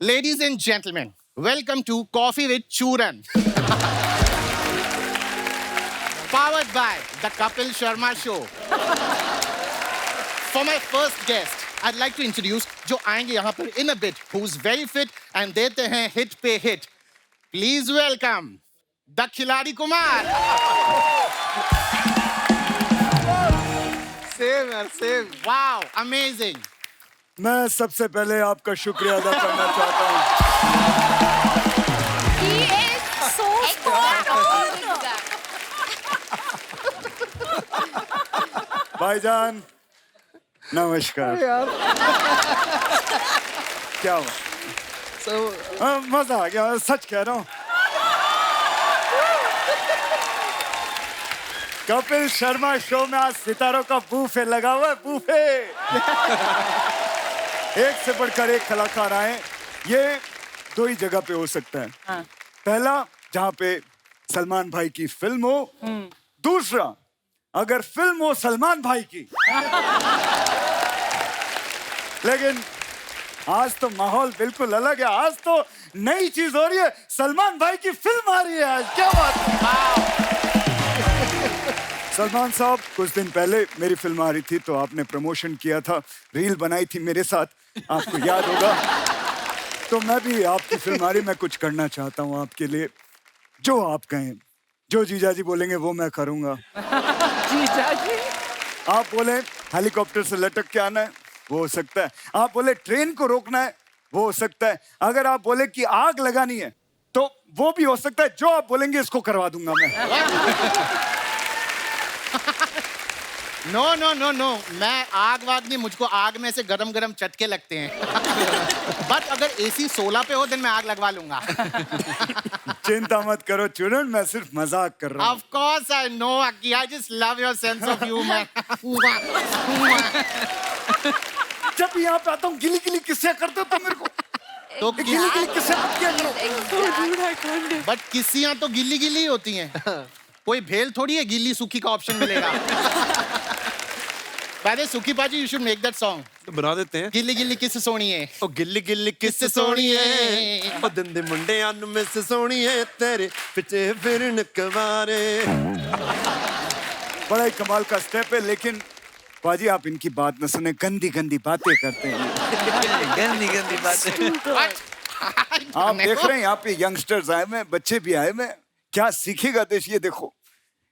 Ladies and gentlemen, welcome to Coffee with Churan. Powered by the Kapil Sharma Show. For my first guest, I'd like to introduce जो आएंगे यहाँ पर in a bit, who's very fit and देते हैं hit पे hit. Please welcome the खिलाड़ी Kumar. Same यार same. Wow, amazing. मैं सबसे पहले आपका शुक्रिया अदा करना चाहता हूँ. He is so strong. भाईजान नमस्कार. यार क्या हुआ? मजा आ गया, सच कह रहा हूँ. कपिल शर्मा शो में आज सितारों का बूफे लगा हुआ है. बूफे एक से बढ़कर एक कलाकार आए. ये दो ही जगह पे हो सकता है. पहला जहाँ पे सलमान भाई की फिल्म हो. दूसरा अगर फिल्म हो सलमान भाई की. लेकिन आज तो माहौल बिल्कुल अलग है. आज तो नई चीज हो रही है. सलमान भाई की फिल्म आ रही है आज. क्या बात है. सलमान साहब, कुछ दिन पहले मेरी फिल्म आ रही थी तो आपने प्रमोशन किया था, रील बनाई थी मेरे साथ, आपको याद होगा. तो मैं भी आपकी फिल्म आ रही, मैं कुछ करना चाहता हूँ आपके लिए. जो आप कहें, जो जीजा जी बोलेंगे वो मैं करूँगा. जीजा जी. आप बोले हेलीकॉप्टर से लटक के आना है, वो हो सकता है. आप बोले ट्रेन को रोकना है, वो हो सकता है. अगर आप बोले कि आग लगानी है तो वो भी हो सकता है. जो आप बोलेंगे इसको करवा दूंगा मैं. नो नो नो नो, मैं आग वाग नहीं, मुझको आग में से गरम गरम चटके लगते हैं. बट अगर AC 16 पे हो तो मैं आग लगवा लूंगा. चिंता मत करो चुरन, मैं सिर्फ मजाक कर रहा हूँ. Of course I know, Aki. I just love your sense of humor. जब भी यहाँ पे आता हूँ गिली गिली किस्से करते हो तो मेरे को तो गिली गिली किस्से मत किया करो. बट किस्सियां तो गिल्ली गिल्ली होती हैं. कोई भेल थोड़ी है गिल्ली सूखी का ऑप्शन मिलेगा. पहले सूखी पाजी, you should make that song. तो बना देते हैं. गिल्ली गिल्ली किस सोनी है. ओ गिल्ली गिल्ली किस सोनी है. ओ दंदे मुंडे अन में से सोनी है तेरे पिछे फिरन कवारे. बड़ा ही कमाल का स्टेप है. लेकिन पाजी आप इनकी बात न सुने, गंदी गंदी बातें करते हैं. गंदी गंदी बातें. What? आप देख रहे हैं यहाँ पे यंगस्टर्स आए हुए हैं, बच्चे भी आए हुए हैं. क्या सीखेगा देश. ये देखो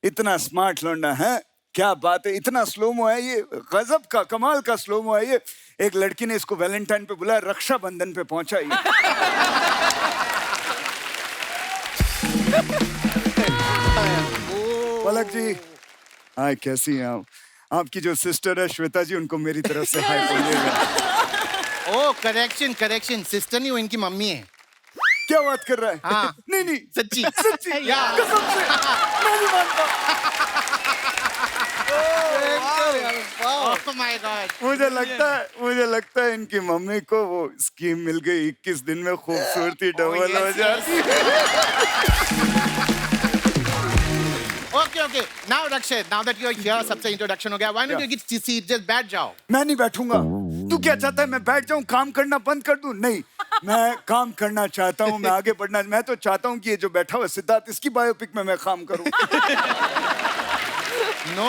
इतना स्मार्ट लौंडा है, क्या बात है. इतना स्लोमो है ये, गजब का कमाल का स्लोमो है ये. एक लड़की ने इसको वैलेंटाइन पे बुलाया, रक्षाबंधन पे पहुंचा ये. पलक जी, हाय, कैसी हैं आप. आपकी जो सिस्टर है श्वेता जी, उनको मेरी तरफ से हाय बोलिएगा. ओ करेक्शन, सिस्टर नहीं, वो इनकी मम्मी है. क्या बात कर रहा है. हाँ. नहीं सच्ची. सच्ची या. कसम से मैं नहीं मानता. Oh my God. मुझे लगता है इनकी मम्मी को वो स्कीम मिल गई, 21 दिन में खूबसूरती डबल हो जाती है. Okay. Now Rakshit, now that you're here, सबसे इंट्रोडक्शन हो गया. Why don't you get seat? Just बैठ जाओ. मैं नहीं बैठूंगा. तू क्या चाहता है, मैं बैठ जाऊं, काम करना बंद कर दूं? नहीं, मैं काम करना चाहता हूं, मैं आगे बढ़ना. मैं तो चाहता हूं कि ये जो बैठा हुआ सिद्धार्थ, इसकी बायोपिक में मैं काम करूं. No,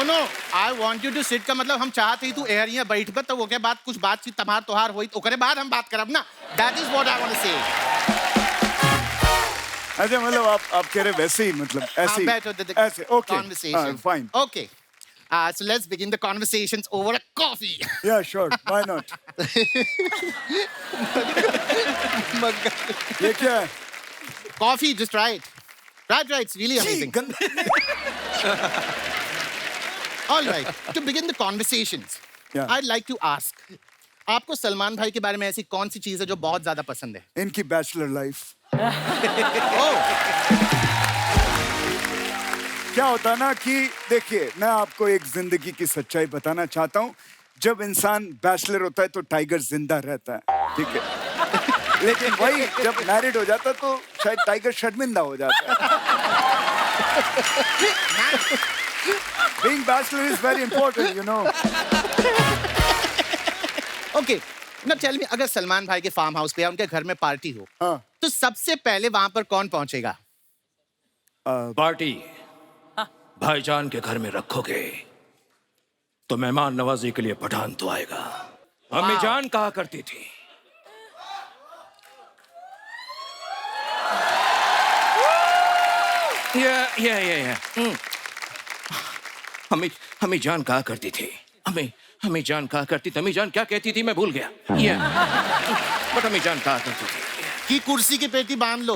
I want you to sit का मतलब हम चाहते ही तू एयर यहाँ बैठ कर तो वो के बाद कुछ बातचीत तमार तोहार हुई तो करे बाद हम बात करब ना. That is what I want to say. अच्छा, मतलब आप कह रहे वैसे ही, मतलब ऐसे ही. बैठो, ऐसे. Okay, conversation. Fine. Okay. So let's begin the conversations over a coffee. या श्योर, व्हाई नॉट. ये क्या है. Coffee, just try it. Try, it's really amazing. All right, to begin the conversations, Yeah. I'd like to ask, आपको सलमान भाई के बारे में ऐसी कौन सी चीज है जो बहुत ज्यादा पसंद है? इनकी बैचलर लाइफ. Oh, क्या होता है ना कि देखिए, मैं आपको एक जिंदगी की सच्चाई बताना चाहता हूँ. जब इंसान बैचलर होता है तो टाइगर जिंदा रहता है, ठीक है. लेकिन वही जब मैरिड हो जाता है तो शायद टाइगर शर्मिंदा हो जाता है. Being bachelor is very important, you know. okay. ना टेल मी, अगर सलमान भाई के फार्म हाउस पे या उनके घर में पार्टी हो, हाँ। तो सबसे पहले वहां पर कौन पहुंचेगा? पार्टी भाईजान के घर में रखोगे तो मेहमान नवाजी के लिए पठान तो आएगा। अम्मी जान कहा करती थी, अम्मी जान कहा करती थी, अम्मी जान कहा करती थी, अम्मी जान क्या कहती थी मैं भूल गया। बट अम्मी जान कहा करती थी कि कुर्सी की पेटी बांध लो।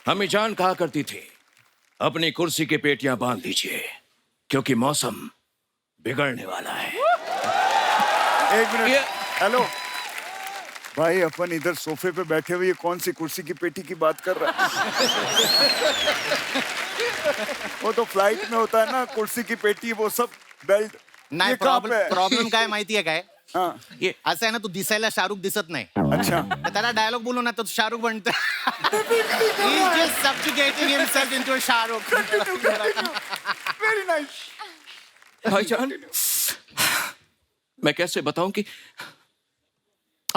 अम्मी जान कहा करती थी, अपनी कुर्सी की पेटियां बांध लीजिए क्योंकि मौसम बिगड़ने वाला है। एक मिनट, हेलो भाई, अपन इधर सोफे पे बैठे हुए, ये कौन सी कुर्सी की पेटी की बात कर रहा है? वो तो फ्लाइट में होता है ना, कुर्सी की पेटी, वो सब बेल्ट। नाही, ये कहाँ पे है? प्रॉब्लेम काय माहितीये काय? हाँ, ये असं आहे ना, तू दिसायला शाहरुख दिसत नाही, अच्छा। तर त्याला डायलॉग बोलू ना तो शाहरुख बनतो. He's just subjugating himself into a Shahrukh. Very nice. भाईजान, मैं कैसे बताऊं कि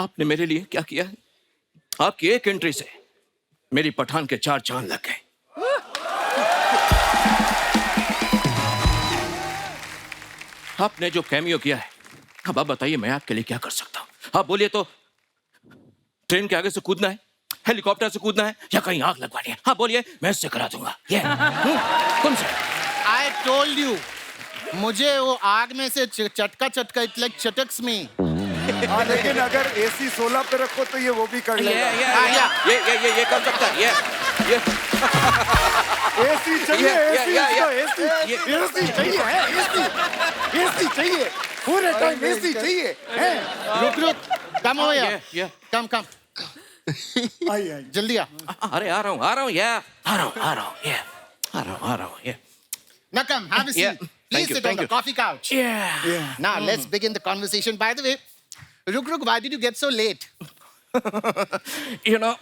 आपने मेरे लिए क्या किया है? आपकी एक एंट्री से मेरी पठान के 4 चांद लग गए। आपने जो कैमियो किया है, अब आप बताइए मैं आपके लिए क्या कर सकता हूं? आप बोलिए तो ट्रेन के आगे से कूदना है, हेलीकॉप्टर से कूदना है, या कहीं आग लगवानी है? हाँ बोलिए, मैं इससे करा दूंगा। ये कौन सा? I told you, मुझे वो आग में से चटका चटका, इट लाइक चटक्स में. हाँ, लेकिन अगर AC 16 पे रखो तो ये वो भी कर लेगा। ये कर सकता है। ये AC चाहिए, AC चाहिए, पूरे टाइम AC चाहिए। रुक, कम हो या कम. आइए, जल्दी आ. अरे आ रहा हूँ। Now come, have a seat. Yeah. Please Thank you, sit on thank the you. coffee couch. Yeah. Now let's begin the conversation. By the way, Ruk, why did you get so late? You know,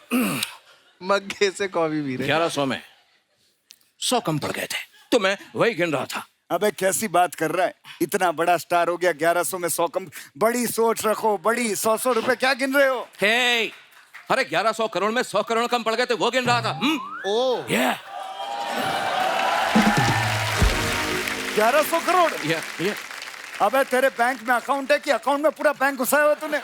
मग्गे से coffee P रहे। 1100 में 100 कम पड़ गए थे, तो मैं वही गिन रहा था। अबे कैसी बात कर रहा है? इतना बड़ा स्टार हो गया, 1100 में 100 कम। बड़ी सोच रखो, बड़ी 100 रुपए क्या गिन रहे हो? हे, अरे 1100 करोड़ में 100 करोड़ कम पड़ गए थे, वो गिन रहा था। Oh. 1100 करोड़? अबे तेरे बैंक में अकाउंट है कि अकाउंट में पूरा बैंक घुसाया हुआ तूने?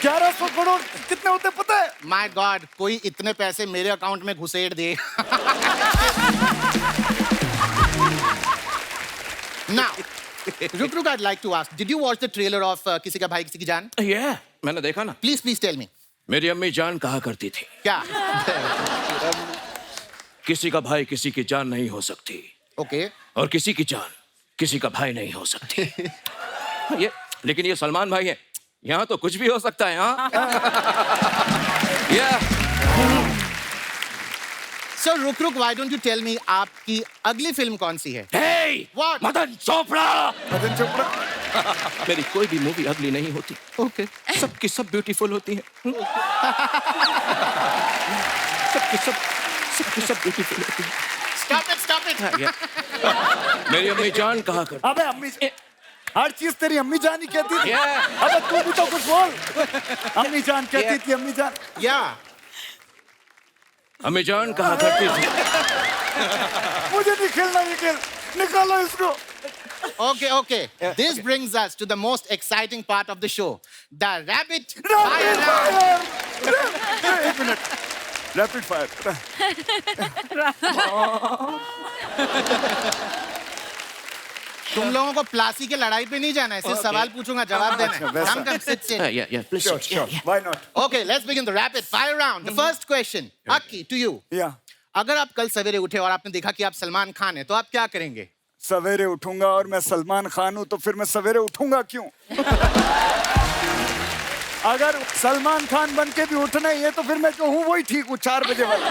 1100 करोड़ कितने होते पता है? My God, कोई इतने पैसे मेरे अकाउंट में घुसेड़ दे. Now, Ruk, I'd like to ask, did you watch the trailer of किसी का भाई किसी की जान? मैंने देखा ना। Please tell me. मेरी अम्मी जान कहा करती थी, क्या? किसी का भाई किसी की जान नहीं हो सकती, Okay. और किसी की जान किसी का भाई नहीं हो सकती। लेकिन ये सलमान भाई है, यहाँ तो कुछ भी हो सकता है। हाँ। So Ruk, why don't you tell me आपकी अगली फिल्म कौन सी है? Hey! What? मदन चोपड़ा। मदन चोपड़ा? मेरी कोई भी मूवी अगली नहीं होती। Okay. सबकी सब ब्यूटीफुल होती है। सबकी सब ब्यूटीफुल होती है। Stop it. मेरी अम्मी जान कहा कर। अबे अम्मी, हर चीज तेरी अम्मी जान ही कहती थी। Yeah. अबे तू भी तो कुछ बोल। अम्मी जान कहती थी, अम्मी जान। Yeah. अम्मी जान कहा करती थी। मुझे नहीं खेलना, ये खेल, निकालो इसको। Okay. This brings us to the most exciting part of the show. The Rapid Rapid Fire Round. fire! एक मिनट, रैपिड फायर। तुम लोगों को प्लासी के लड़ाई पे नहीं जाना है, सिर्फ सवाल पूछूंगा, जवाब देना है. वैसा। Come, sit. Please. Sure. Why not? Okay, let's begin the rapid fire round. The first question, Aki, to you. Yeah. अगर आप कल सवेरे उठे और आपने देखा कि आप सलमान खान हैं, तो आप क्या करेंगे? सवेरे उठूंगा और मैं सलमान खान हूं, तो फिर मैं सवेरे उठूंगा क्यों? अगर सलमान खान बन के भी उठना ही है तो फिर मैं जो हूँ वही ठीक हूँ, 4 बजे वाला।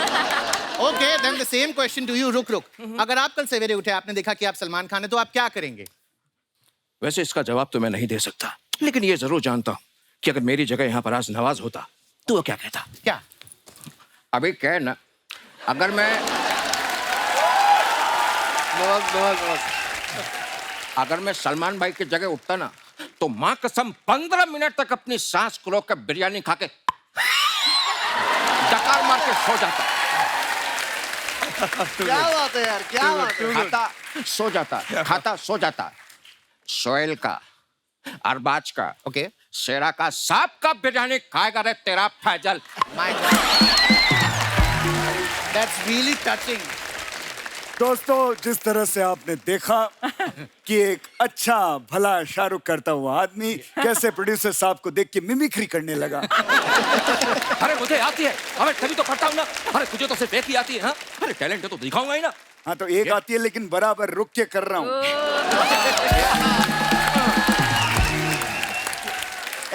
Okay, then the same question to you, रुक. अगर आप कल सवेरे उठे, आपने देखा कि आप सलमान खान हैं, तो आप क्या करेंगे? वैसे इसका जवाब तो मैं नहीं दे सकता, लेकिन ये जरूर जानता हूँ कि अगर मेरी जगह यहाँ पर आज नवाज होता तो वो क्या कहता। क्या? अभी क्या है ना, अगर मैं अगर मैं सलमान भाई की जगह उठता ना, तो मां कसम 15 मिनट तक अपनी सांस को रोक कर बिरयानी खा के डकार मार के सो जाता। क्या बात है यार, क्या बात है। खाता सो जाता, खाता सो जाता। सोहेल का, अरबाज का, ओके शेरा का, सांप का बिरयानी खाएगा रे तेरा Faisal. My God, that's really touching. दोस्तों, जिस तरह से आपने देखा कि एक अच्छा भला शाहरुख करता हुआ आदमी कैसे प्रोड्यूसर साहब को देख के मिमिक्री करने लगा। अरे मुझे आती है, अरे तभी तो करता हूँ ना। अरे तुझे तो सिर्फ एक ही आती है। हाँ, अरे टैलेंट है तो दिखाऊंगा ही ना। हाँ, तो एक आती है लेकिन बराबर रुक के कर रहा हूँ।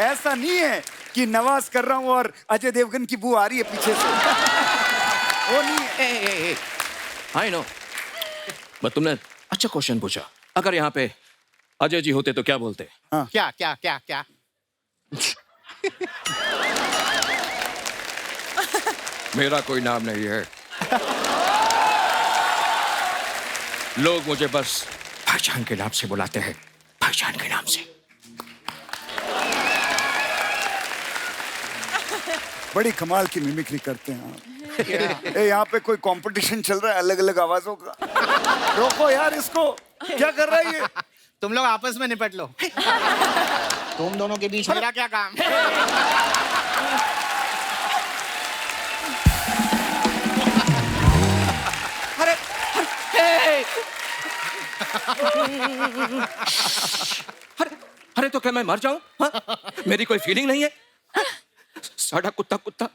ऐसा नहीं है कि नवाज कर रहा हूँ और अजय देवगन की बू आ रही है पीछे से। वो नहीं है। आई नो, बट तुमने अच्छा क्वेश्चन पूछा। अगर यहाँ पे अजय जी होते तो क्या बोलते? क्या क्या क्या क्या? मेरा कोई नाम नहीं है। लोग मुझे बस पहचान के नाम से बुलाते हैं, पहचान के नाम से। बड़ी कमाल की मिमिक्री करते हैं आप। ए, यहाँ पे कोई कंपटीशन चल रहा है अलग अलग आवाजों का। रोको यार इसको, क्या कर रहा है ये? तुम लोग आपस में निपट लो। तुम दोनों के बीच मेरा क्या काम? अरे अरे अरे तो क्या मैं मर जाऊं? हाँ? मेरी कोई फीलिंग नहीं है? साडा कुत्ता कुत्ता,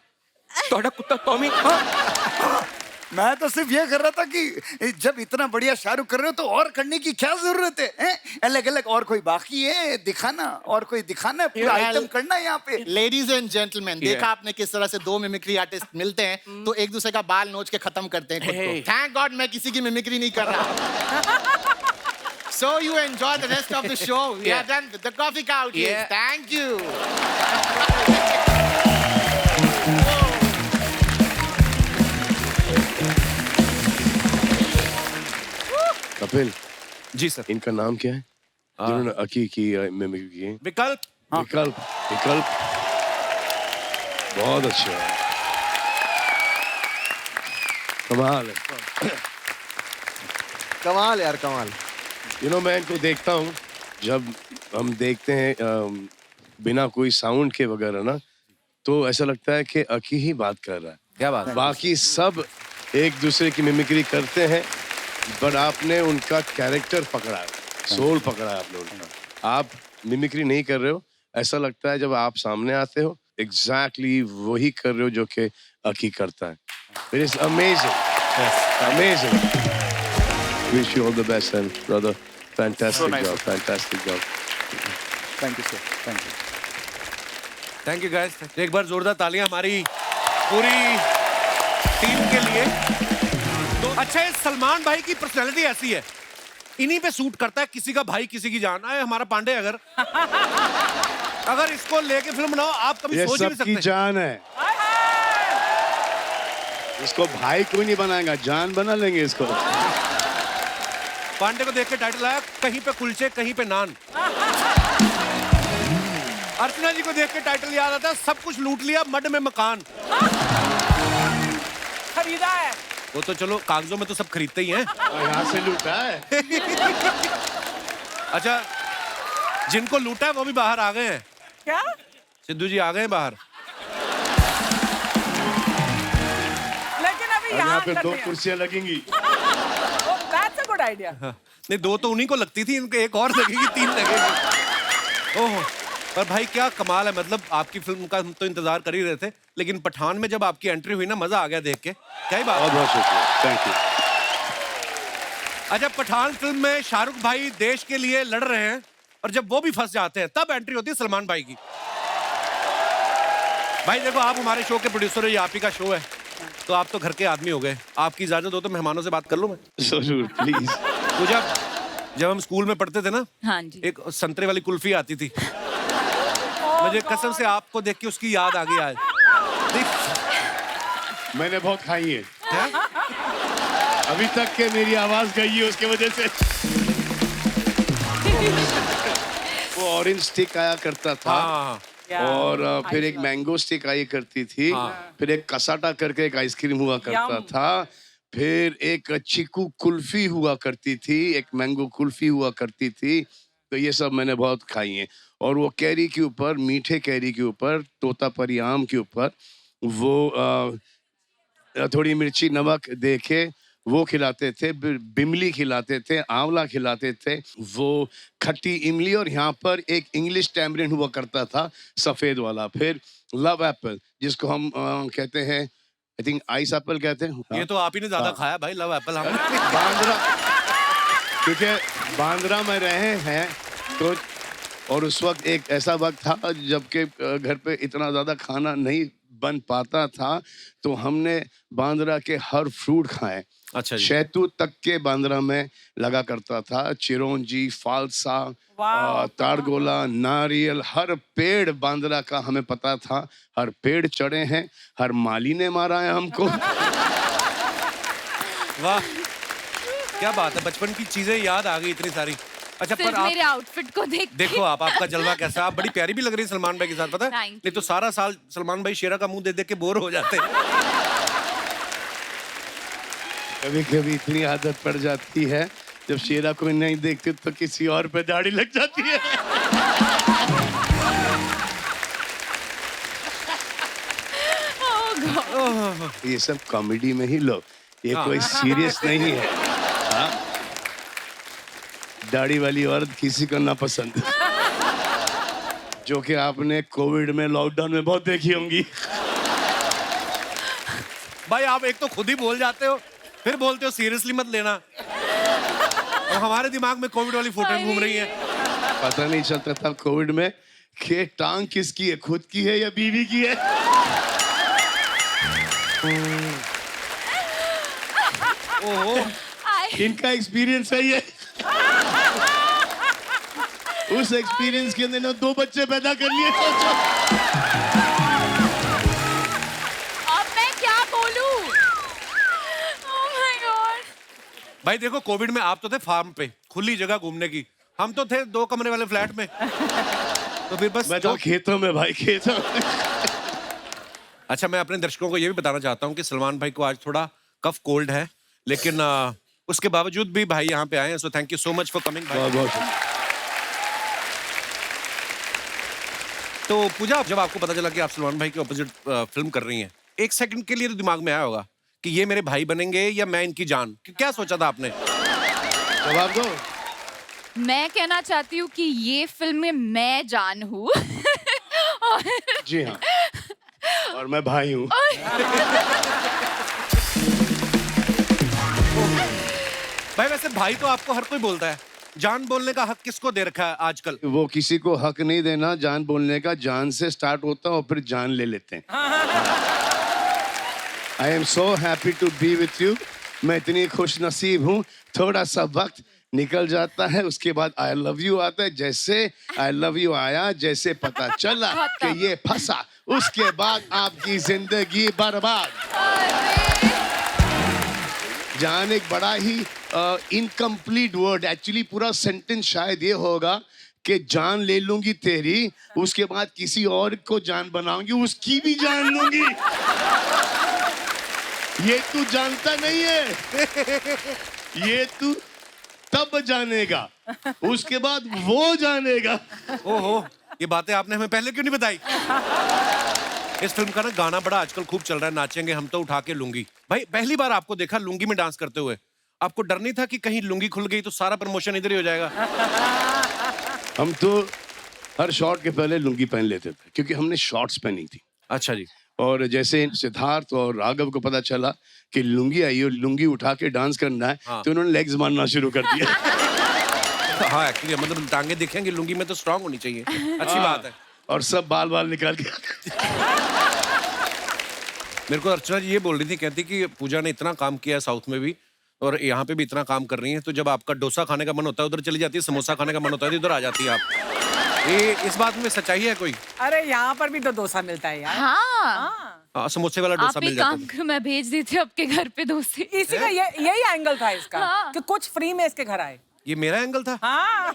तोड़ा कुत्ता टॉमी। हाँ? मैं तो सिर्फ ये कर रहा था कि जब इतना बढ़िया शाहरुख कर रहे हो तो और करने की क्या जरूरत है, हैं? अलग अलग और कोई बाकी है दिखाना, और कोई दिखाना है, पूरा आइटम करना है यहाँ पे। लेडीज एंड जेंटलमैन, देखा आपने किस तरह से दो मिमिक्री आर्टिस्ट मिलते हैं तो एक दूसरे का बाल नोच के खत्म करते हैं खुद को। थैंक गॉड मैं किसी की मिमिक्री नहीं कर रहा। So you enjoy the rest of the show. We are done with the coffee couch. Thank you. Kapil ji sir. इनका नाम क्या है जिन्होंने अकी की मिमिक्री की है? विकल्प। विकल्प। विकल्प बहुत अच्छा है, कमाल है। कमाल यार कमाल। मैं इनको देखता हूँ जब हम देखते हैं बिना कोई साउंड के वगैरह ना, तो ऐसा लगता है कि अकी ही बात कर रहा है। क्या बात है? बाकी सब एक दूसरे की मिमिक्री करते हैं, बट आपने उनका कैरेक्टर पकड़ा है, सोल पकड़ा है आपने उनका। आप मिमिक्री नहीं कर रहे हो, ऐसा लगता है जब आप सामने आते हो एग्जैक्टली वही कर रहे हो जो कि अकी करता है। It is amazing, amazing. Wish you all the best and brother, fantastic job, fantastic job. Thank you sir, thank you. Thank you guys. एक बार जोरदार तालियां हमारी पूरी टीम के लिए। तो अच्छा, ये सलमान भाई की पर्सनालिटी ऐसी है, इन्हीं पे सूट करता है, किसी का भाई किसी की जान। है हमारा पांडे, अगर इसको लेके फिल्म बनाओ आप कभी ये सोच ही नहीं सबकी सकते। जान है, इसको भाई कोई नहीं बनाएगा, जान बना लेंगे इसको। पांडे को देख के टाइटल आया, कहीं पे कुलचे कहीं पे नान। अर्चना जी को देख के टाइटल याद आता, सब कुछ लूट लिया मड में मकान। खरीदा है वो तो, चलो कागजों में तो सब खरीदते ही हैं। यहाँ से लूटा है। अच्छा, जिनको लूटा है वो भी बाहर आ गए हैं। क्या? सिद्धू जी आ गए हैं बाहर। लेकिन अभी यहाँ पे 2 कुर्सियाँ लगेंगी। That's a good idea. नहीं, 2 तो उन्हीं को लगती थी, इनको एक और लगेगी, 3 लगेगी। ओह, पर भाई क्या कमाल है। मतलब आपकी फिल्म का हम तो इंतजार कर ही रहे थे, लेकिन पठान में जब आपकी एंट्री हुई ना, मजा आ गया देख के। क्या ही बात। बहुत बहुत शुक्रिया, थैंक यू। अच्छा, पठान फिल्म में शाहरुख भाई देश के लिए लड़ रहे हैं और जब वो भी फंस जाते हैं तब एंट्री होती है सलमान भाई की। भाई देखो, आप हमारे शो के प्रोड्यूसर हो, ये आप ही का शो है, तो आप तो घर के आदमी हो गए। आपकी इजाजत हो तो मेहमानों से बात कर लूं मैं? जरूर, प्लीज। तो जब हम स्कूल में पढ़ते थे ना, हाँ जी। एक संतरे वाली कुल्फी आती थी, मुझे कसम से आपको देख के उसकी याद आ गई आज। मैंने बहुत खाई है, अभी तक के मेरी आवाज गई है उसके वजह से। वो ऑरेंज स्टिक आया करता था। हाँ और फिर एक मैंगो स्टिक आई करती थी। फिर एक कसाटा करके एक आइसक्रीम हुआ करता था। फिर एक चीकू कुल्फी हुआ करती थी, एक मैंगो कुल्फी हुआ करती थी। तो ये सब मैंने बहुत खाई हैं। और वो कैरी के ऊपर, मीठे कैरी के ऊपर, तोतापरी आम के ऊपर वो थोड़ी मिर्ची नमक दे के वो खिलाते थे। बिमली खिलाते थे, आंवला खिलाते थे, वो खट्टी इमली। और यहाँ पर एक इंग्लिश टैमरिन हुआ करता था, सफेद वाला। फिर लव एप्पल, जिसको हम कहते हैं, आई थिंक आइस एप्पल कहते हैं। ये तो आप ही ने ज्यादा खाया भाई, लव एप्पल। हमने बांद्रा, क्योंकि बांद्रा में रहे हैं तो। और उस वक्त एक ऐसा वक्त था जबकि घर पे इतना ज्यादा खाना नहीं बन पाता था, तो हमने बांद्रा के हर फ्रूट खाए। अच्छा जी। शहतूत तक के बांद्रा में लगा करता था। चिरौंजी, फालसा, तारगोला, नारियल, हर पेड़ बांद्रा का हमें पता था। हर पेड़ चढ़े हैं, हर माली ने मारा है हमको। वाह, क्या बात है, बचपन की चीजें याद आ गई इतनी सारी। अच्छा, पर आप मेरे आउटफिट को देखो आपका जलवा कैसा। आप बड़ी प्यारी भी लग रही है सलमान भाई के साथ, पता है? Thank नहीं तो सारा साल सलमान भाई शेरा का मुंह देख देख के बोर हो जाते हैं। कभी कभी इतनी आदत पड़ जाती है, जब शेरा कोई नहीं देखते तो किसी और पे दाढ़ी लग जाती है। ये सब कॉमेडी में ही लो, ये कोई सीरियस नहीं है। हाँ? दाढ़ी वाली औरत किसी को ना पसंद, जो कि आपने कोविड में, लॉकडाउन में बहुत देखी होंगी। भाई आप एक तो खुद ही बोल जाते हो, फिर बोलते हो सीरियसली मत लेना। और हमारे दिमाग में कोविड वाली फोटो घूम रही है। पता नहीं चलता था कोविड में कि टांग किसकी है, खुद की है या बीवी की है। ओहो, इनका एक्सपीरियंस है ये। उस एक्सपीरियंस के अंदर 2 बच्चे पैदा कर लिए। सोचो, अब मैं क्या बोलूं? Oh my God! भाई देखो, कोविड में आप तो थे फार्म पे, खुली जगह घूमने की। हम तो थे 2 कमरे वाले फ्लैट में। तो फिर बस मैं तो खेतों में भाई, खेतों में। अच्छा, मैं अपने दर्शकों को ये भी बताना चाहता हूँ कि सलमान भाई को आज थोड़ा कफ कोल्ड है, लेकिन उसके बावजूद भी भाई यहाँ पे आए हैं। So thank you so much for coming भाई। बहुत तो पूजा, जब आपको पता चला कि आप सलमान भाई के ऑपोजिट फिल्म कर रही हैं, एक सेकंड के लिए तो दिमाग में आया होगा कि ये मेरे भाई बनेंगे या मैं इनकी जान। क्या सोचा था आपने? जवाब दो। मैं कहना चाहती हूँ कि ये फिल्म में मैं जान हूँ। जी हाँ, और मैं भाई हूँ। भाई वैसे भाई तो आपको हर कोई बोलता है, जान बोलने का हक किसको दे रखा है आजकल? वो किसी को हक नहीं देना जान बोलने का। जान से स्टार्ट होता है और फिर जान ले लेते हैं। I am so happy to be with you. मैं इतनी खुश नसीब हूँ। थोड़ा सा वक्त निकल जाता है, उसके बाद आई लव यू आता है। जैसे आई लव यू आया, जैसे पता चला कि ये फंसा, उसके बाद आपकी जिंदगी बर्बाद। जान एक बड़ा ही इनकम्प्लीट वर्ड, एक्चुअली पूरा सेंटेंस शायद ये होगा कि जान ले लूंगी तेरी, उसके बाद किसी और को जान बनाऊंगी, उसकी भी जान लूंगी। ये तू जानता नहीं है। ये तू तब जानेगा, उसके बाद वो जानेगा। ओहो, ये बातें आपने हमें पहले क्यों नहीं बताई? इस फिल्म का ना गाना बड़ा आजकल खूब चल रहा है, नाचेंगे हम तो उठा के लुंगी। भाई पहली बार आपको देखा लुंगी में डांस करते हुए, आपको डर नहीं था कि कहीं लुंगी खुल गई तो सारा प्रमोशन इधर ही हो जाएगा? हम तो हर शॉट के पहले लुंगी पहन लेते थे, क्योंकि हमने शॉर्ट्स पहनी थी। अच्छा जी। और जैसे सिद्धार्थ और राघव को पता चला कि लुंगी आई और लुंगी उठा के डांस करना है, तो उन्होंने लेग्स मारना शुरू कर दिया। हाँ, एक्चुअली मतलब टांगे दिखेंगे, लुंगी में तो स्ट्रांग होनी चाहिए। अच्छी बात है। और सब बाल बाल निकाल के। मेरे को अर्चना जी ये बोल रही थी, कहती कि पूजा ने इतना काम किया है साउथ में भी और यहाँ पे भी इतना काम कर रही है, तो जब आपका डोसा खाने का मन होता है उधर चली जाती है, समोसा खाने का मन होता है इधर आ जाती है आप। ये इस बात में सच्चाई है कोई? अरे यहाँ पर भी तो डोसा मिलता है यार। हाँ, समोसे वाला डोसा मिल जाता है। काम करो, मैं भेज देती हूँ आपके घर पे डोसे। इसी का यही एंगल था इसका, कि कुछ फ्री में इसके घर आए। ये मेरा एंगल था? हाँ।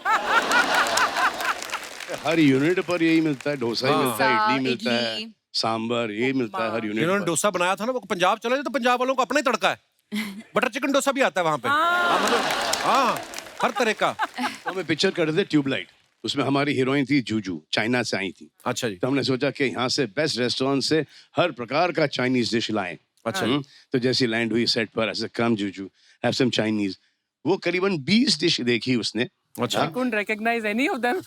हर यूनिट पर यही मिलता है, डोसा ही मिलता है, इडली मिलता है, इडली। सांबर ये मिलता है हर यूनिट जिन्होंने पर। डोसा बनाया था ना वो पंजाब चले तो पंजाब वालों को अपना ही तड़का है। बटर चिकन डोसा भी आता है वहां पे। हाँ, मतलब हाँ, हर तरह का। तो हमें पिक्चर कर रहे थे ट्यूबलाइट, उसमें हमारी हीरोइन थी जूजू, चाइना से आई थी। अच्छा जी। तो हमने सोचा कि यहाँ से बेस्ट रेस्टोरेंट से हर प्रकार का चाइनीज डिश लाएं। अच्छा। तो जैसी लैंड हुई सेट पर, ऐसे कम जूजू हैव सम चाइनीज, वो करीबन 20 डिश देखी उसने। अच्छा। I couldn't recognize any of them.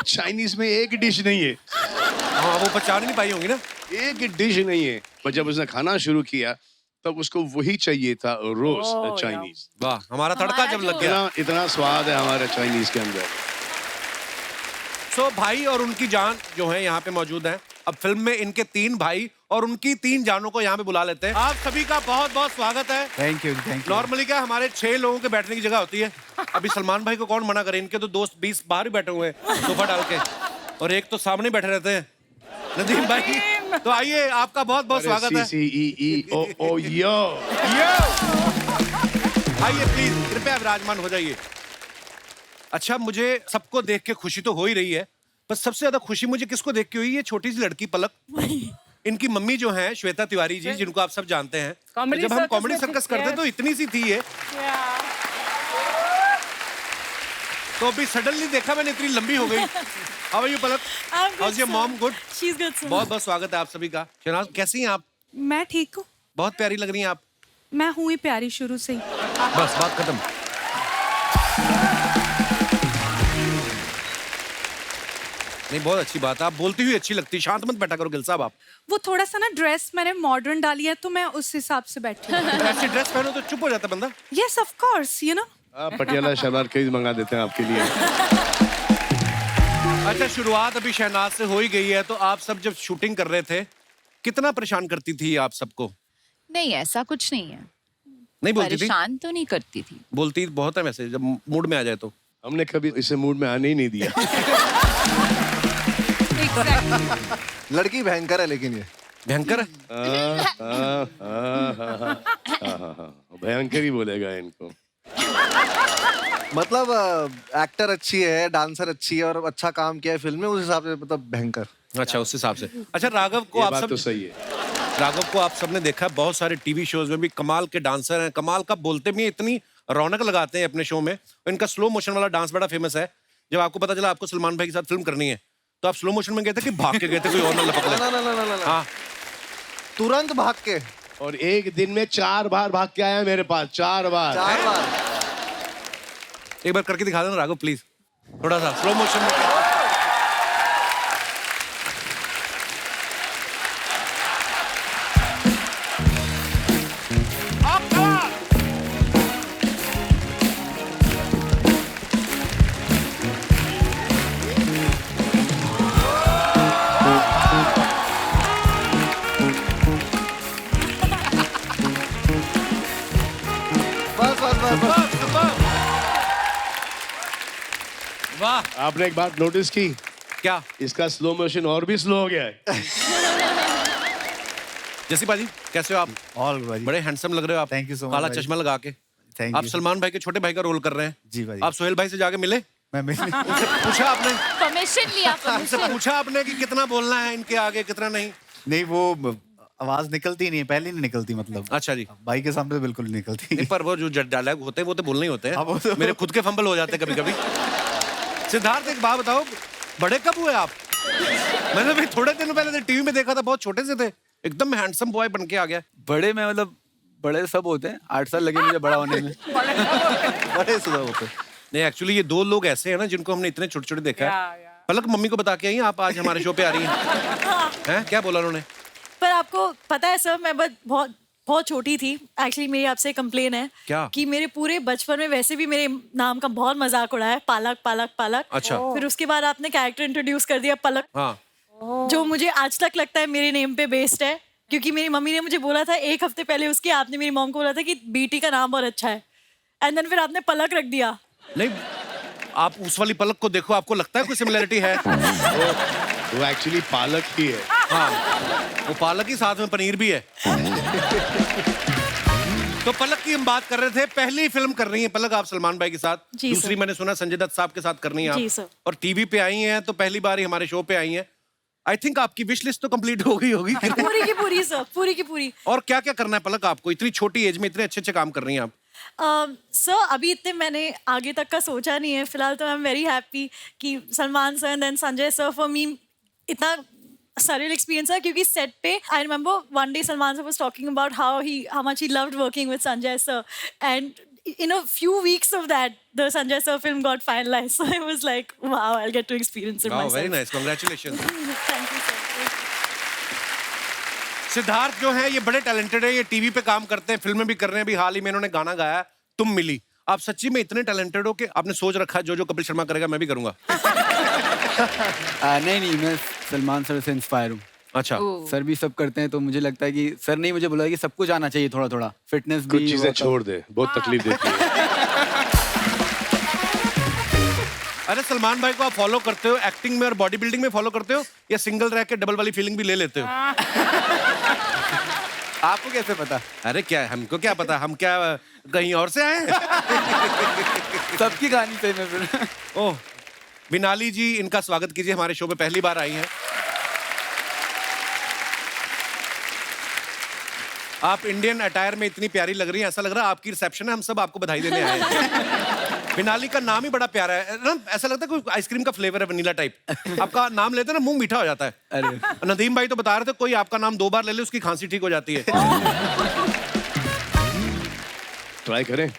Chinese में एक डिश नहीं है, हाँ, वो पहचान नहीं पाई होंगी ना। एक डिश नहीं है। पर जब उसने खाना शुरू किया तब उसको वही चाहिए था, रोज चाइनीज। वाह, हमारा तड़का जब लग गया। इतना इतना स्वाद है हमारे चाइनीज के अंदर। सो भाई और उनकी जान जो है यहाँ पे मौजूद है। अब फिल्म में इनके 3 भाई और उनकी 3 जानों को यहाँ पे बुला लेते हैं। आप सभी का बहुत बहुत स्वागत है। थैंक यू नॉर्मली क्या हमारे 6 लोगों के बैठने की जगह होती है। अभी सलमान भाई को कौन मना करे, इनके तो दोस्त 20 बाहर ही बैठे हुए हैं सोफा डाल के, और एक तो सामने बैठे रहते हैं, नदीम भाई। तो आइए, आपका बहुत बहुत स्वागत है। CCEEO यो। आइए प्लीज, कृपया विराजमान हो जाइए। अच्छा, मुझे सबको देख के खुशी तो हो ही रही है, पर सबसे ज्यादा खुशी मुझे किसको देख के हुई, ये छोटी सी लड़की पलक। इनकी मम्मी जो है श्वेता तिवारी जी, जिनको आप सब जानते हैं। Comedy जब हम circus कॉमेडी में सर्कस थी, करते yes. तो इतनी सी थी ये, तो अभी सडनली देखा मैंने इतनी लंबी हो गई। How are you Palak? How's your mom? Good. She's good, sir. बहुत बहुत स्वागत है आप सभी का। शहनाज कैसी हैं आप? मैं ठीक हूँ। बहुत प्यारी लग रही हैं आप। मैं हुई प्यारी शुरू से ही। बस बात खत्म। नहीं, बहुत अच्छी बात है, आप बोलती हुई अच्छी लगती। शांत मत बैठा करो गिल साहब आप। वो थोड़ा सा ना ड्रेस मैंने मॉडर्न डाली है तो मैं उस हिसाब से बैठी हूँ। ऐसी ड्रेस पहनो तो चुप हो जाता बंदा। Yes of course, you know. Patiala shalwar कई मंगा देते हैं आपके लिए। अच्छा, शुरुआत अभी शहनाज से हो ही गई है, तो आप सब जब शूटिंग कर रहे थे कितना परेशान करती थी आप सबको? नहीं, ऐसा कुछ नहीं है। नहीं बोलती थी? परेशान तो नहीं करती थी। बोलती बहुत है वैसे, जब मूड में आ जाए तो। हमने कभी इसे मूड में आने ही नहीं दिया। लड़की भयंकर है लेकिन ये भयंकर है। भयंकर ही बोलेगा इनको। मतलब एक्टर अच्छी है, डांसर अच्छी है और अच्छा काम किया है फिल्म में, उस हिसाब से मतलब भयंकर। अच्छा, उस हिसाब से। अच्छा, राघव को ये आप बात सब तो सही है। राघव को आप सबने देखा है, बहुत सारे टीवी शोज में भी कमाल के डांसर हैं, कमाल का बोलते भी हैं, इतनी रौनक लगाते हैं अपने शो में। इनका स्लो मोशन वाला डांस बड़ा फेमस है। जब आपको पता चला आपको सलमान भाई के साथ फिल्म करनी है, तो आप स्लो मोशन में गए थे कि भाग के गए थे, कोई और ना लपक ले? ना हाँ, तुरंत भाग के। और एक दिन में 4 बार भाग के आया मेरे पास, 4 बार। 4 बार। एक बार करके दिखा देना राघव प्लीज, थोड़ा सा स्लो मोशन में। बस बस बस बस। वाह, आपने एक बात नोटिस की, क्या? इसका स्लो मोशन और भी स्लो हो गया है। जैसी बाजी, कैसे हो आप? ऑल भाई, बड़े हैंडसम लग रहे हो आप। Thank you so much, काला भाई। चश्मा लगा के। थैंक आप यू। सलमान भाई के छोटे भाई का रोल कर रहे हैं। जी भाई। आप सोहेल भाई से जाके मिले? मैं मिल उनसे पूछा आपने? परमिशन लिया, उनसे परमिशन। पूछा आपने कि कितना बोलना है इनके आगे, कितना नहीं? नहीं, वो आवाज निकलती नहीं है, पहले नहीं निकलती, मतलब अच्छा जी। भाई के सामने तो बिल्कुल नहीं निकलती। नहीं, पर वो जो डायलॉग होते हैं वो तो बोलने ही होते हाँ, वो हैं। तो- मेरे खुद के फंबल हो जाते हैं कभी कभी। सिद्धार्थ, एक बात बताओ, बड़े कब हुए आप? मैंने भी थोड़े दिन पहले टीवी में देखा था, बहुत छोटे से थे, एकदम हैंडसम बॉय बन के आ गया। बड़े में मतलब बड़े सब होते हैं, 8 साल लगे मुझे बड़ा होने में। बड़े सुधर होते। नहीं, एक्चुअली ये 2 लोग ऐसे हैं ना जिनको हमने इतने छोटे छोटे देखा है। पलक, मम्मी को बता के आई आप आज हमारे शो पे आ रही हैं? हैं? क्या बोला उन्होंने? पर आपको पता है सर, मैं बहुत बहुत छोटी थी। एक्चुअली मेरी आपसे कंप्लेन है क्या? कि मेरे पूरे बचपन में वैसे भी मेरे नाम का बहुत मजाक उड़ा है, पालक पालक पालक। अच्छा। फिर उसके बाद आपने कैरेक्टर इंट्रोड्यूस कर दिया पलक, हाँ, जो मुझे आज तक लगता है मेरे नेम पे बेस्ड है, क्योंकि मेरी मम्मी ने मुझे बोला था 1 हफ्ते पहले उसके, आपने मेरी मॉम को बोला था कि बेटी का नाम बहुत अच्छा है, एंड देन फिर आपने पलक रख दिया। नहीं, आप उस वाली पलक को देखो, आपको लगता है कोई सिमिलरिटी है? वो एक्चुअली पालक ही है। हाँ, वो पालक ही साथ में पनीर भी है। तो पलक की हम बात कर रहे थे, पहली फिल्म कर रही है पलक आप सलमान भाई के साथ, जी दूसरी सर। मैंने सुना संजय दत्त साहब के साथ करनी है जी आप, सर। और टीवी पे आई हैं तो पहली बार ही हमारे शो पे आई हैं। आई थिंक आपकी विश लिस्ट तो कंप्लीट हो गई होगी। पूरी की पूरी सर, पूरी की पूरी। और क्या क्या करना है पलक आपको, इतनी छोटी एज में इतने अच्छे अच्छे काम कर रही हैं आप? सर अभी इतने मैंने आगे तक का सोचा नहीं है फिलहाल, तो आई एम वेरी हैप्पी कि Salman sir and then Sanjay sir, for me इतना surreal experience है क्योंकि सेट पे I remember one day Salman sir was talking about how much he loved working with Sanjay sir, and in a few weeks of that the Sanjay sir film got finalized, so I was like wow, I'll get to experience it myself. Very nice, congratulations. Thank you sir. Siddharth जो है ये बड़े talented है, ये TV पे काम करते हैं, फिल्में भी कर रहे हैं, अभी हाल ही में इन्होंने गाना गाया तुम मिली। आप सच्ची में इतने टैलेंटेड हो कि आपने सोच रखा है जो जो कपिल शर्मा करेगा मैं भी करूंगा? नहीं, मैं सलमान सर से इंस्पायर हूँ। अच्छा। सर भी सब करते हैं तो मुझे लगता है कि सर ने मुझे बोला कि सब कुछ आना चाहिए, थोड़ा थोड़ा फिटनेस भी। कुछ चीजें छोड़ दे, बहुत तकलीफ देती है। अरे सलमान भाई को आप फॉलो करते हो एक्टिंग में और बॉडी बिल्डिंग में फॉलो करते हो, या सिंगल रह के डबल वाली फीलिंग भी ले लेते हो? आपको कैसे पता? अरे क्या है, हमको क्या पता, हम क्या कहीं और से आए हैं? सबकी कहानी सही में फिर। ओह, बिनाली जी, इनका स्वागत कीजिए, हमारे शो पे पहली बार आई हैं। आप इंडियन अटायर में इतनी प्यारी लग रही हैं, ऐसा लग रहा है आपकी रिसेप्शन है, हम सब आपको बधाई देने आए हैं। बिनाली का नाम ही बड़ा प्यारा है ना, ऐसा लगता है कोई आइसक्रीम का फ्लेवर है, वनीला टाइप। आपका नाम लेते हैं ना मुंह मीठा हो जाता है। अरे नदीम भाई तो बता रहे थे कोई आपका नाम 2 बार ले ले उसकी खांसी ठीक हो जाती है। ट्राई करें?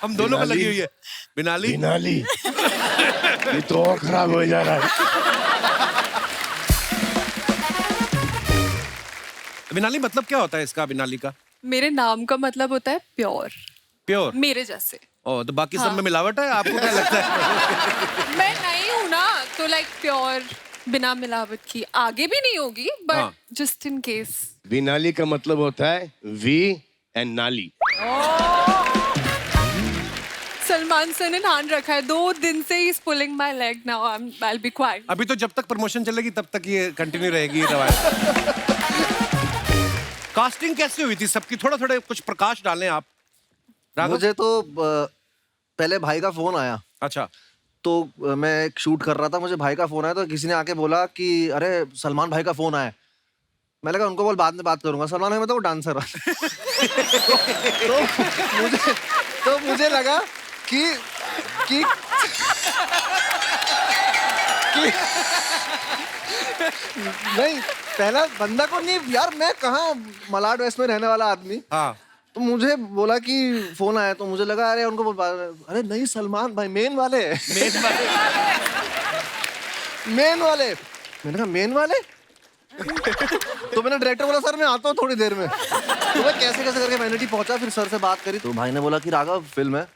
हम दोनों को लगी हुई है। बिनाली बिनाली ये तो और खराब हो जा रहा है। बिनाली मतलब क्या होता है इसका, बिनाली का? मेरे नाम का मतलब होता है प्योर, प्योर। मेरे जैसे। ओ, तो बाकी सब में मिलावट है, आपको क्या लगता है? मैं नहीं हूँ ना, तो लाइक प्योर बिना मिलावट की आगे भी नहीं होगी, बट जस्ट इन केस। बिनाली का मतलब होता है वी एंड नाली। सलमान सर ने ध्यान रखा है, 2 दिन से he is pulling my leg now, I will be quite. अभी तो जब तक प्रमोशन चलेगी तब तक ये कंटिन्यू रहेगी ये रवायत। कास्टिंग कैसे हुई थी सबकी, थोड़ा थोड़ा कुछ प्रकाश डालें आप। राघव? मुझे तो पहले भाई का फोन आया। अच्छा। तो मैं एक शूट कर रहा था, मुझे भाई का फोन आया, तो किसी ने आके बोला कि अरे सलमान भाई का फोन आया। मैं लगा उनको बोल बाद में बात करूंगा, सलमान भाई मतलब वो डांसर तो मुझे लगा कि नहीं, पहला बंदा को नहीं यार, मैं कहाँ मलाड वेस्ट में रहने वाला आदमी। हाँ। तो मुझे बोला कि फोन आया, तो मुझे लगा अरे उनको अरे नहीं सलमान भाई मेन वाले मेन वाले। मैंने कहा मेन वाले? तो मैंने डायरेक्टर बोला सर मैं आता हूँ थोड़ी देर में। तो मैं कैसे कैसे करके वैनिटी पहुंचा, फिर सर से बात करी, तो भाई ने बोला कि राघव फिल्म है,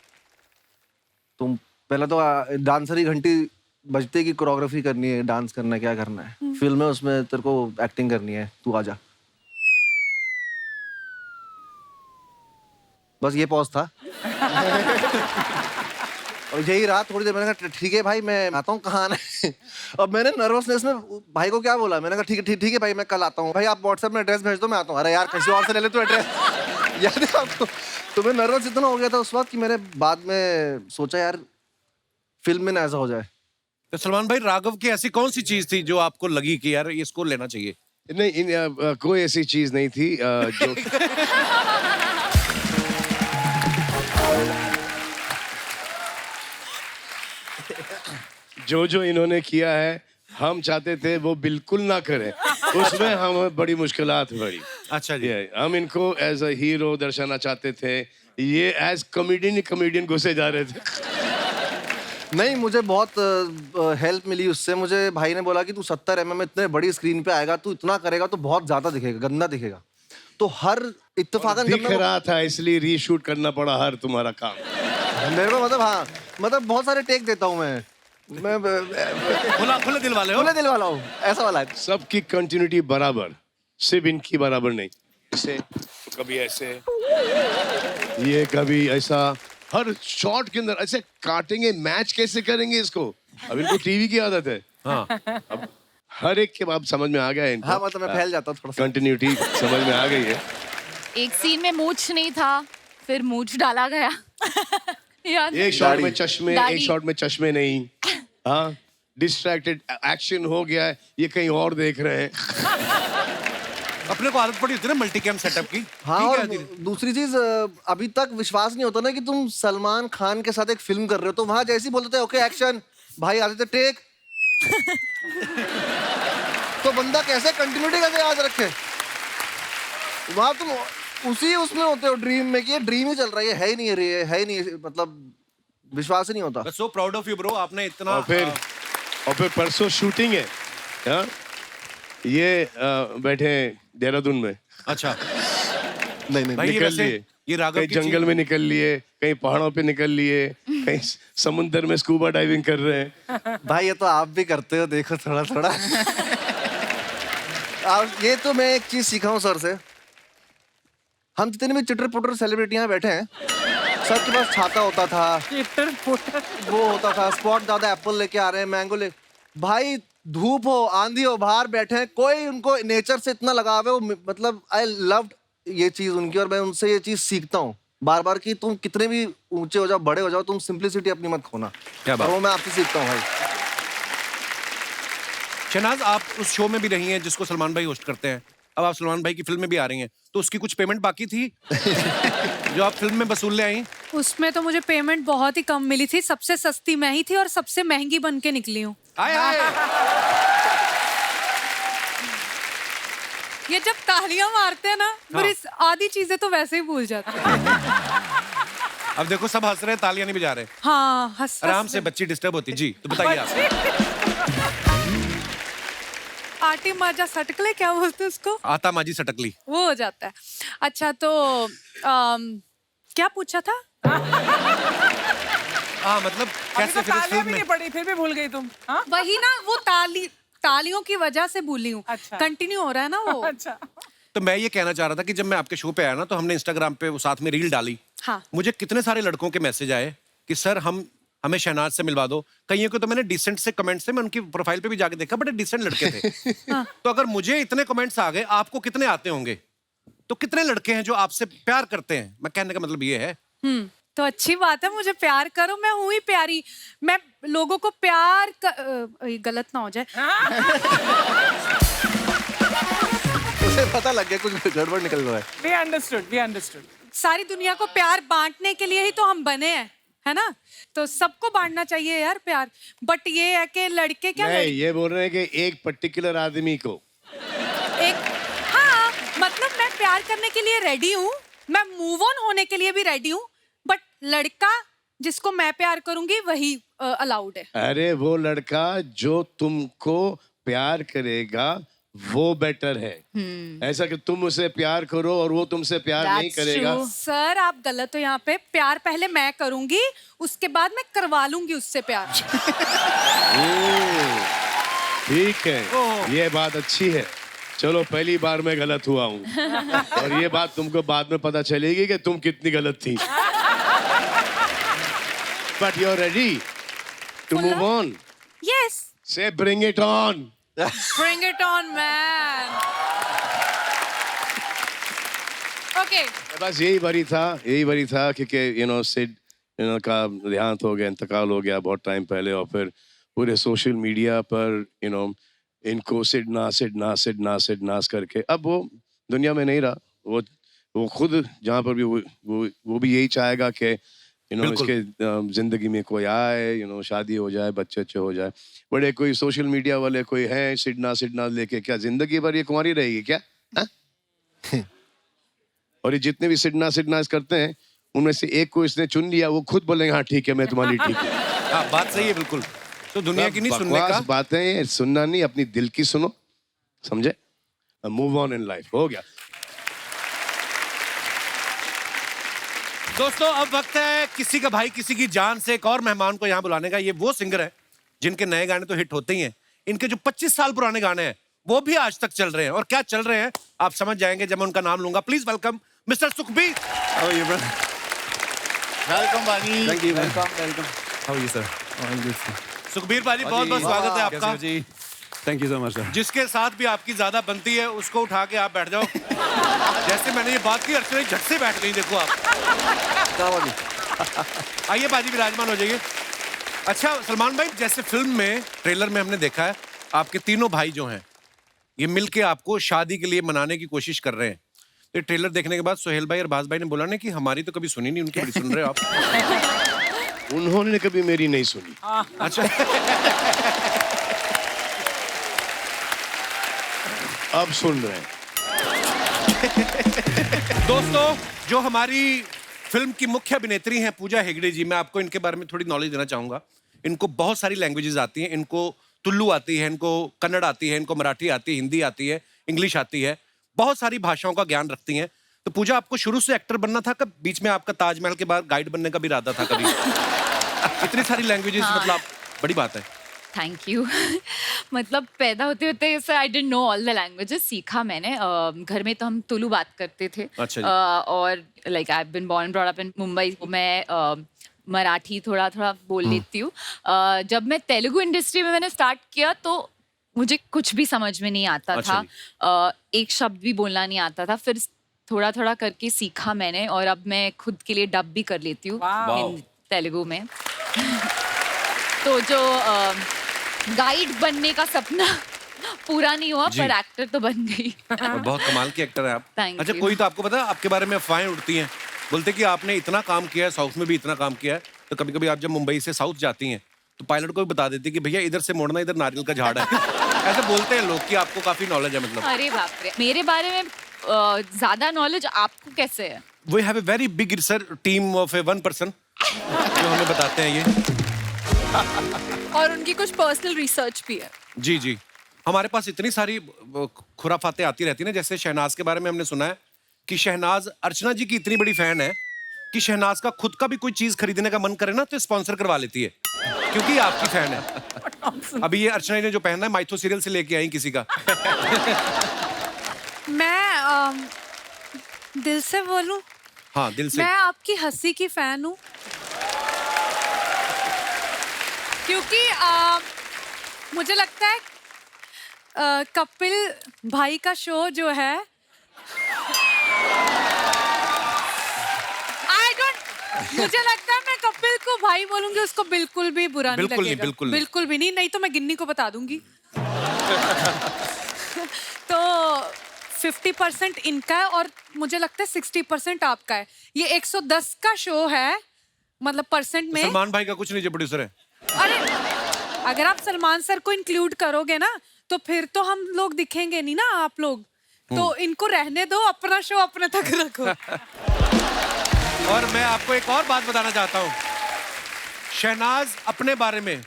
तुम पहले तो डांसर ही घंटी बजते की कोरियोग्राफी करनी है, डांस करना है, क्या करना है, फिल्म है उसमें तेरे को एक्टिंग करनी है, तू आजा। बस ये पॉज था। और यही रहा थोड़ी देर, मैंने कहा ठीक है भाई मैं आता हूँ, कहाँ आना है? अब मैंने नर्वसनेस में भाई को क्या बोला, मैंने कहा ठीक है भाई मैं कल आता हूँ, भाई आप व्हाट्सएप में एड्रेस भेज दो मैं आता हूँ। अरे यार किसी और से ले ले तू एड्रेस, याद है आपको? तो मैं नर्वस इतना हो गया था उस वक्त कि मैंने बाद में सोचा यार फिल्म में ना ऐसा हो जाए। तो सलमान भाई राघव की ऐसी कौन सी चीज थी जो आपको लगी कि यार इसको लेना चाहिए? नहीं, कोई ऐसी चीज नहीं थी जो जो इन्होंने किया है हम चाहते थे वो बिल्कुल ना करें, उसमें हमें बड़ी मुश्किलात पड़ी। अच्छा जी। हम इनको एज अ हीरो दर्शाना चाहते थे, ये एज कॉमेडियन घुसे जा रहे थे। नहीं, मुझे बहुत हेल्प मिली उससे। मुझे भाई ने बोला कि तू 70 mm इतने बड़ी स्क्रीन पे आएगा, तू इतना करेगा तो बहुत ज्यादा दिखेगा, गंदा दिखेगा। तो हर इत्तेफाकन दिख रहा था इसलिए रीशूट करना पड़ा हर तुम्हारा काम। मेरे को मतलब हाँ, मतलब बहुत सारे टेक देता हूँ मैं खुले दिल वाले हो? खुले दिल वाला हूँ, ऐसा वाला है। सबकी कंटिन्यूटी बराबर, सिर्फ इनकी बराबर नहीं। ऐसे तो कभी ऐसे, ये कभी ऐसा, हर शॉट के अंदर ऐसे काटेंगे, मैच कैसे करेंगे इसको? अब इनको टीवी की आदत है। हाँ। अब हर एक के बाद समझ में आ गया है इनको। हाँ मतलब मैं फैल जाता हूँ थोड़ा सा। कंटिन्यूटी समझ में आ गई है। एक सीन में मूछ नहीं था, फिर मूछ डाला गया। याद एक शॉट में चश्मे, दाढ़ी। एक शॉट में चश्मे नहीं। हाँ, डिस्ट्रैक्टेड एक्शन हो गया है, ये कहीं और देख रहे हैं। अपने को आदत पड़ी होती है ना मल्टी कैम सेटअप की। हाँ, ठीक और है, धीरे- दूसरी चीज अभी तक विश्वास नहीं होता ना कि तुम सलमान खान के साथ एक फिल्म कर रहे हो, तो वहां जैसे ही बोलते थे ओके एक्शन, भाई आते थे टेक। तो बंदा कैसे कंटिन्यूटी कैसे याद रखे? वहां तुम उसी उसमें होते हो ड्रीम में कि ये ड्रीम ही चल रहा है ही नहीं है, ये है ही नहीं, मतलब विश्वास ही नहीं होता। So proud of you bro, आपने इतना। और फिर परसों शूटिंग है। हाँ? ये बैठे हैं देहरादून में। अच्छा, नहीं भाई ये निकल वैसे लिए, ये राघव कहीं की जंगल चीज- में निकल लिए, कहीं पहाड़ों पे निकल लिए, कहीं समुंदर में स्कूबा डाइविंग कर रहे हैं। भाई ये तो आप भी करते हो, देखो थोड़ा थोड़ा। और ये तो मैं एक चीज सीखा हूँ सर से। हम जितने भी चिटर पुटर सेलिब्रिटियां बैठे हैं, सबके पास छाता होता था, वो होता था, स्पॉट ज्यादा एप्पल लेके आ रहे हैं, मैंगो ले, भाई धूप हो आंधी हो बाहर बैठे हैं, कोई उनको नेचर से इतना लगाव है, वो मतलब आई लव्ड ये चीज उनकी, और मैं उनसे ये चीज सीखता हूँ बार बार कि तुम कितने भी ऊंचे हो जाओ, बड़े हो जाओ, तुम सिंप्लिसिटी अपनी मत खोना। क्या बात। और वो मैं आपसे सीखता हूँ भाई। शहनाज, आप उस शो में भी रही हैं जिसको सलमान भाई होस्ट करते हैं, अब आप सलमान भाई की फिल्म में भी आ रही हैं, तो उसकी कुछ पेमेंट बाकी थी जो आप फिल्म में वसूल ले आई? उसमें तो मुझे पेमेंट बहुत ही कम मिली थी, सबसे सस्ती मैं ही थी और सबसे महंगी बन के निकली हूँ। ये जब तालियां मारते हैं ना, मेरी आधी चीजें तो वैसे ही भूल जाती हैं। अब देखो सब हंस रहे हैं, तालियां नहीं बजा रहे। हाँ, हंस आराम से, बच्ची डिस्टर्ब होती। जी तो बताइए आप। आटी माजा सटकले क्या बोलते हैं उसको? आता माजी सटकली। वो हो जाता है। अच्छा तो क्या पूछा था? हाँ मतलब कैसे फिर इस फिल्म में? पड़ी फिर भी भूल गई तुम। हाँ? वही ना, वो तालियों की वजह से भूली हूँ। अच्छा। कंटिन्यू हो रहा है ना वो। अच्छा। तो मैं ये कहना चाह रहा था कि जब मैं आपके शो पे आया ना, तो हमने इंस्टाग्राम पे वो साथ में रील डाली। हाँ। मुझे कितने सारे लड़कों के मैसेज आए कि सर हमें शहनाज से मिलवा दो। कईयों को तो मैंने डिसेंट से कमेंट्स थे, मैं उनकी प्रोफाइल पे भी जाके देखा, बड़े डिसेंट लड़के थे। तो अगर मुझे इतने कमेंट्स आ गए, आपको कितने आते होंगे? तो कितने लड़के हैं जो आपसे प्यार करते हैं? मैं कहने का मतलब ये है। तो अच्छी बात है, मुझे प्यार करो, मैं हूँ ही प्यारी। मैं लोगों को प्यार गलत ना हो जाए। उसे पता लग गया कुछ गड़बड़ निकल रहा है। We understood. सारी दुनिया को प्यार बांटने के लिए ही तो हम बने हैं, है ना? तो सबको बांटना चाहिए यार प्यार। बट ये है कि लड़के क्या नहीं, ये बोल रहे हैं कि एक पर्टिकुलर आदमी को। हाँ, मतलब मैं प्यार करने के लिए रेडी हूँ, मैं मूव ऑन होने के लिए भी रेडी हूँ, बट लड़का जिसको मैं प्यार करूंगी वही अलाउड है। अरे वो लड़का जो तुमको प्यार करेगा वो बेटर है। ऐसा कि तुम उसे प्यार करो और वो तुमसे प्यार नहीं करेगा। सर आप गलत हो यहाँ पे। प्यार पहले मैं करूंगी, उसके बाद मैं करवा लूंगी उससे प्यार। ठीक है, ये बात अच्छी है। चलो पहली बार मैं गलत हुआ हूँ और ये बात तुमको बाद में पता चलेगी कि तुम कितनी गलत थी। But you're ready to move on. Yes. Say bring it on. Bring it on, man. Okay. बस यही वरी था क्योंकि सिड का देहांत हो गया, इंतकाल हो गया बहुत टाइम पहले, और फिर पूरे सोशल मीडिया पर इनको सिड नास करके अब वो दुनिया में नहीं रहा। वो खुद जहाँ पर भी वो भी यही चाहेगा कि इसके जिंदगी में कोई आए, शादी हो जाए, बच्चे अच्छे हो जाए। बड़े कोई सोशल मीडिया वाले कोई हैं सिड नास लेके, क्या जिंदगी भर ये कुंवारी रहेगी क्या? और ये जितने भी सिड नास करते हैं उनमें से एक को इसने चुन लिया, वो खुद बोलेंगे हाँ ठीक है मैं तुम्हारी ठीक है। हाँ बात सही है बिल्कुल। तो दुनिया की नहीं सुनने का। बातें सुनना नहीं, अपनी दिल की सुनो, समझे? Move on in life. हो गया दोस्तों, अब वक्त है किसी का भाई किसी की जान से एक और मेहमान को यहाँ बुलाने का। ये वो सिंगर है जिनके नए गाने तो हिट होते ही हैं, इनके जो 25 साल पुराने गाने हैं वो भी आज तक चल रहे हैं। और क्या चल रहे हैं आप समझ जाएंगे जब मैं उनका नाम लूंगा। Please welcome mister Sukhbir. How are you, brother? Welcome बाजी। Thank you. Welcome. How are you, sir? Sukhbir भाजी बहुत बहुत स्वागत है आपका। Thank you so much sir. जिसके साथ भी आपकी ज्यादा बनती है उसको उठा के आप बैठ जाओ। जैसे मैंने ये बात की, अर्चना झट से बैठ गई, देखो आप। आइए बाजी, विराजमान हो जाइए। अच्छा सलमान भाई, जैसे फिल्म में ट्रेलर में हमने देखा है आपके तीनों भाई जो हैं ये मिलके आपको शादी के लिए मनाने की कोशिश कर रहे हैं। तो ट्रेलर देखने के बाद सोहेल भाई और बाज भाई ने बोला ना कि हमारी तो कभी सुनी नहीं, उनकी बड़ी सुन रहे हो आप। उन्होंने कभी मेरी नहीं सुनी। अच्छा। अब सुन रहे हैं। दोस्तों, जो हमारी फिल्म की मुख्य अभिनेत्री हैं पूजा हेगड़े जी, मैं आपको इनके बारे में थोड़ी नॉलेज देना चाहूंगा। इनको बहुत सारी लैंग्वेजेस आती हैं। इनको तुल्लू आती है, इनको कन्नड़ आती है, इनको मराठी आती है, हिंदी आती है, इंग्लिश आती है, बहुत सारी भाषाओं का ज्ञान रखती हैं। तो पूजा, आपको शुरू से एक्टर बनना था, कब बीच में आपका ताजमहल के बाद गाइड बनने का भी इरादा था कभी? इतनी सारी लैंग्वेजेस, मतलब बड़ी बात है। Thank you. मतलब पैदा होते होते I didn't know all the languages, सीखा मैंने। घर में तो हम तुलु बात करते थे। अच्छा जी। और like I have been born brought up in Mumbai. मैं मराठी थोड़ा थोड़ा बोल लेती हूँ। जब मैं तेलुगु इंडस्ट्री में मैंने स्टार्ट किया तो मुझे कुछ भी समझ में नहीं आता था। एक शब्द भी बोलना नहीं आता था। फिर थोड़ा थोड़ा करके सीखा मैंने और अब मैं खुद के लिए डब भी कर लेती हूँ तेलुगु में। तो जो गाइड बनने का सपना पूरा नहीं हुआ, पर एक्टर तो बन गई। बहुत कमाल की एक्टर है आप। अच्छा, you. कोई तो आपको पता है आपके बारे में अफवाहें उड़ती हैं, बोलते कि आपने इतना काम किया है, साउथ में भी इतना काम किया है, तो कभी कभी आप जब मुंबई से साउथ जाती हैं तो पायलट को भी बता देती कि भैया इधर से मोड़ना, इधर नारियल का झाड़ है। ऐसे बोलते हैं लोग कि आपको काफी नॉलेज है। मतलब अरे बाप रे, मेरे बारे में ज्यादा नॉलेज आपको कैसे है? We have a very big research team of a one person जो हमें बताते हैं ये। और उनकी कुछ पर्सनल रिसर्च भी है। जी जी, हमारे पास इतनी सारी खुराफातें आती रहती हैं ना। जैसे शहनाज के बारे में हमने सुना है कि शहनाज अर्चना जी की इतनी बड़ी फैन है कि शहनाज का खुद का भी कोई चीज खरीदने का मन करे ना तो स्पॉन्सर करवा लेती है, क्योंकि आपकी फैन है। अभी ये अर्चना ने जो पहना है माइथो सीरियल से लेके आई किसी का। मैं दिल से बोलूं, हाँ दिल से, मैं आपकी हंसी की फैन हूँ, क्योंकि मुझे लगता है कपिल भाई का शो जो है, मुझे लगता है मैं कपिल को भाई बोलूंगी उसको बिल्कुल भी बुरा नहीं लगेगा। बिल्कुल भी नहीं तो मैं गिन्नी को बता दूंगी। तो 50% इनका है और मुझे लगता है 60% आपका है। ये 110 का शो है, मतलब परसेंट में। सलमान भाई का कुछ नहीं, जो प्रोड्यूसर है। अरे अगर आप सलमान सर को इंक्लूड करोगे ना तो फिर तो हम लोग दिखेंगे नहीं ना आप लोग। तो इनको रहने दो, अपना शो अपने तक रखो। और मैं आपको एक और बात बताना चाहता हूँ, शहनाज अपने बारे में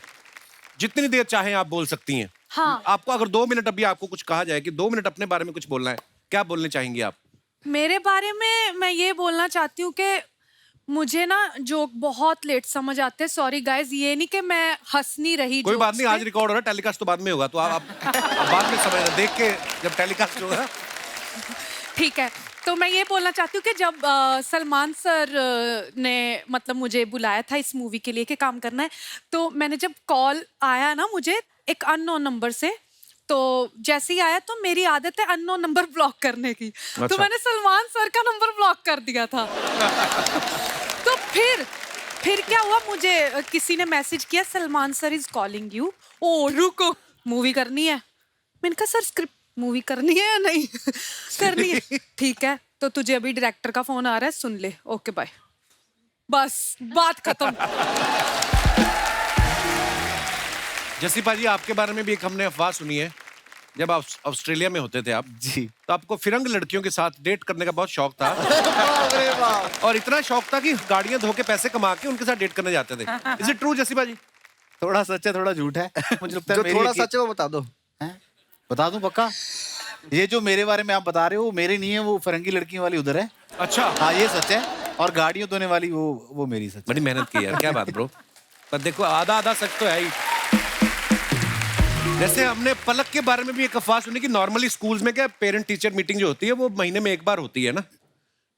जितनी देर चाहे आप बोल सकती हैं। हाँ। आपको अगर 2 मिनट अभी आपको कुछ कहा जाए कि 2 मिनट अपने बारे में कुछ बोलना है, क्या बोलने चाहेंगी आप? मेरे बारे में मैं ये बोलना चाहती हूँ कि मुझे ना जोक बहुत लेट समझ आते हैं। सॉरी गाइस, ये नहीं कि मैं हंस नहीं रही। कोई बात नहीं, आज रिकॉर्ड हो रहा है, टेलीकास्ट तो बाद में होगा, तो आप बाद में समझना, देख के जब टेलीकास्ट होगा। ठीक है, तो मैं ये बोलना चाहती हूँ कि जब सलमान सर ने मतलब मुझे बुलाया था इस मूवी के लिए कि काम करना है, तो मैंने जब कॉल आया ना मुझे एक अननोन नंबर से, तो जैसे ही आया तो मेरी आदत है अननोन नंबर ब्लॉक करने की। अच्छा। तो मैंने सलमान सर का नंबर ब्लॉक कर दिया था। तो फिर क्या हुआ, मुझे किसी ने मैसेज किया Salman sir is calling you. ओ रुको, मूवी करनी है। मैंने कहा सर स्क्रिप्ट मूवी करनी है या नहीं? करनी है। ठीक है, तो तुझे अभी डायरेक्टर का फोन आ रहा है, सुन ले, ओके बाय। बस बात खत्म। जसीपा जी, आपके बारे में भी एक हमने अफवाह सुनी है, जब आप ऑस्ट्रेलिया में होते थे आप जी, तो आपको फिरंग लड़कियों के साथ डेट करने का बहुत शौक था। और इतना शौक था कि गाड़ियां धो के पैसे कमा के उनके साथ डेट करने जाते थे। इज इट ट्रू जसीपा जी? थोड़ा सच है, थोड़ा झूठ है। मुझे लगता है थोड़ा सच है वो बता दो। बता दूं पक्का? ये जो मेरे बारे में आप बता रहे हो वो मेरी नहीं है, वो फिरंगी लड़कियों वाली उधर है। अच्छा। हाँ ये सच है, और गाड़ियों धोने वाली वो मेरी सच। बड़ी मेहनत की यार, क्या बात ब्रो। पर देखो आधा सच तो है ही। जैसे हमने पलक के बारे में भी एक अफवाह सुनी कि नॉर्मली स्कूल्स में क्या पेरेंट टीचर मीटिंग जो होती है वो महीने में 1 बार होती है ना,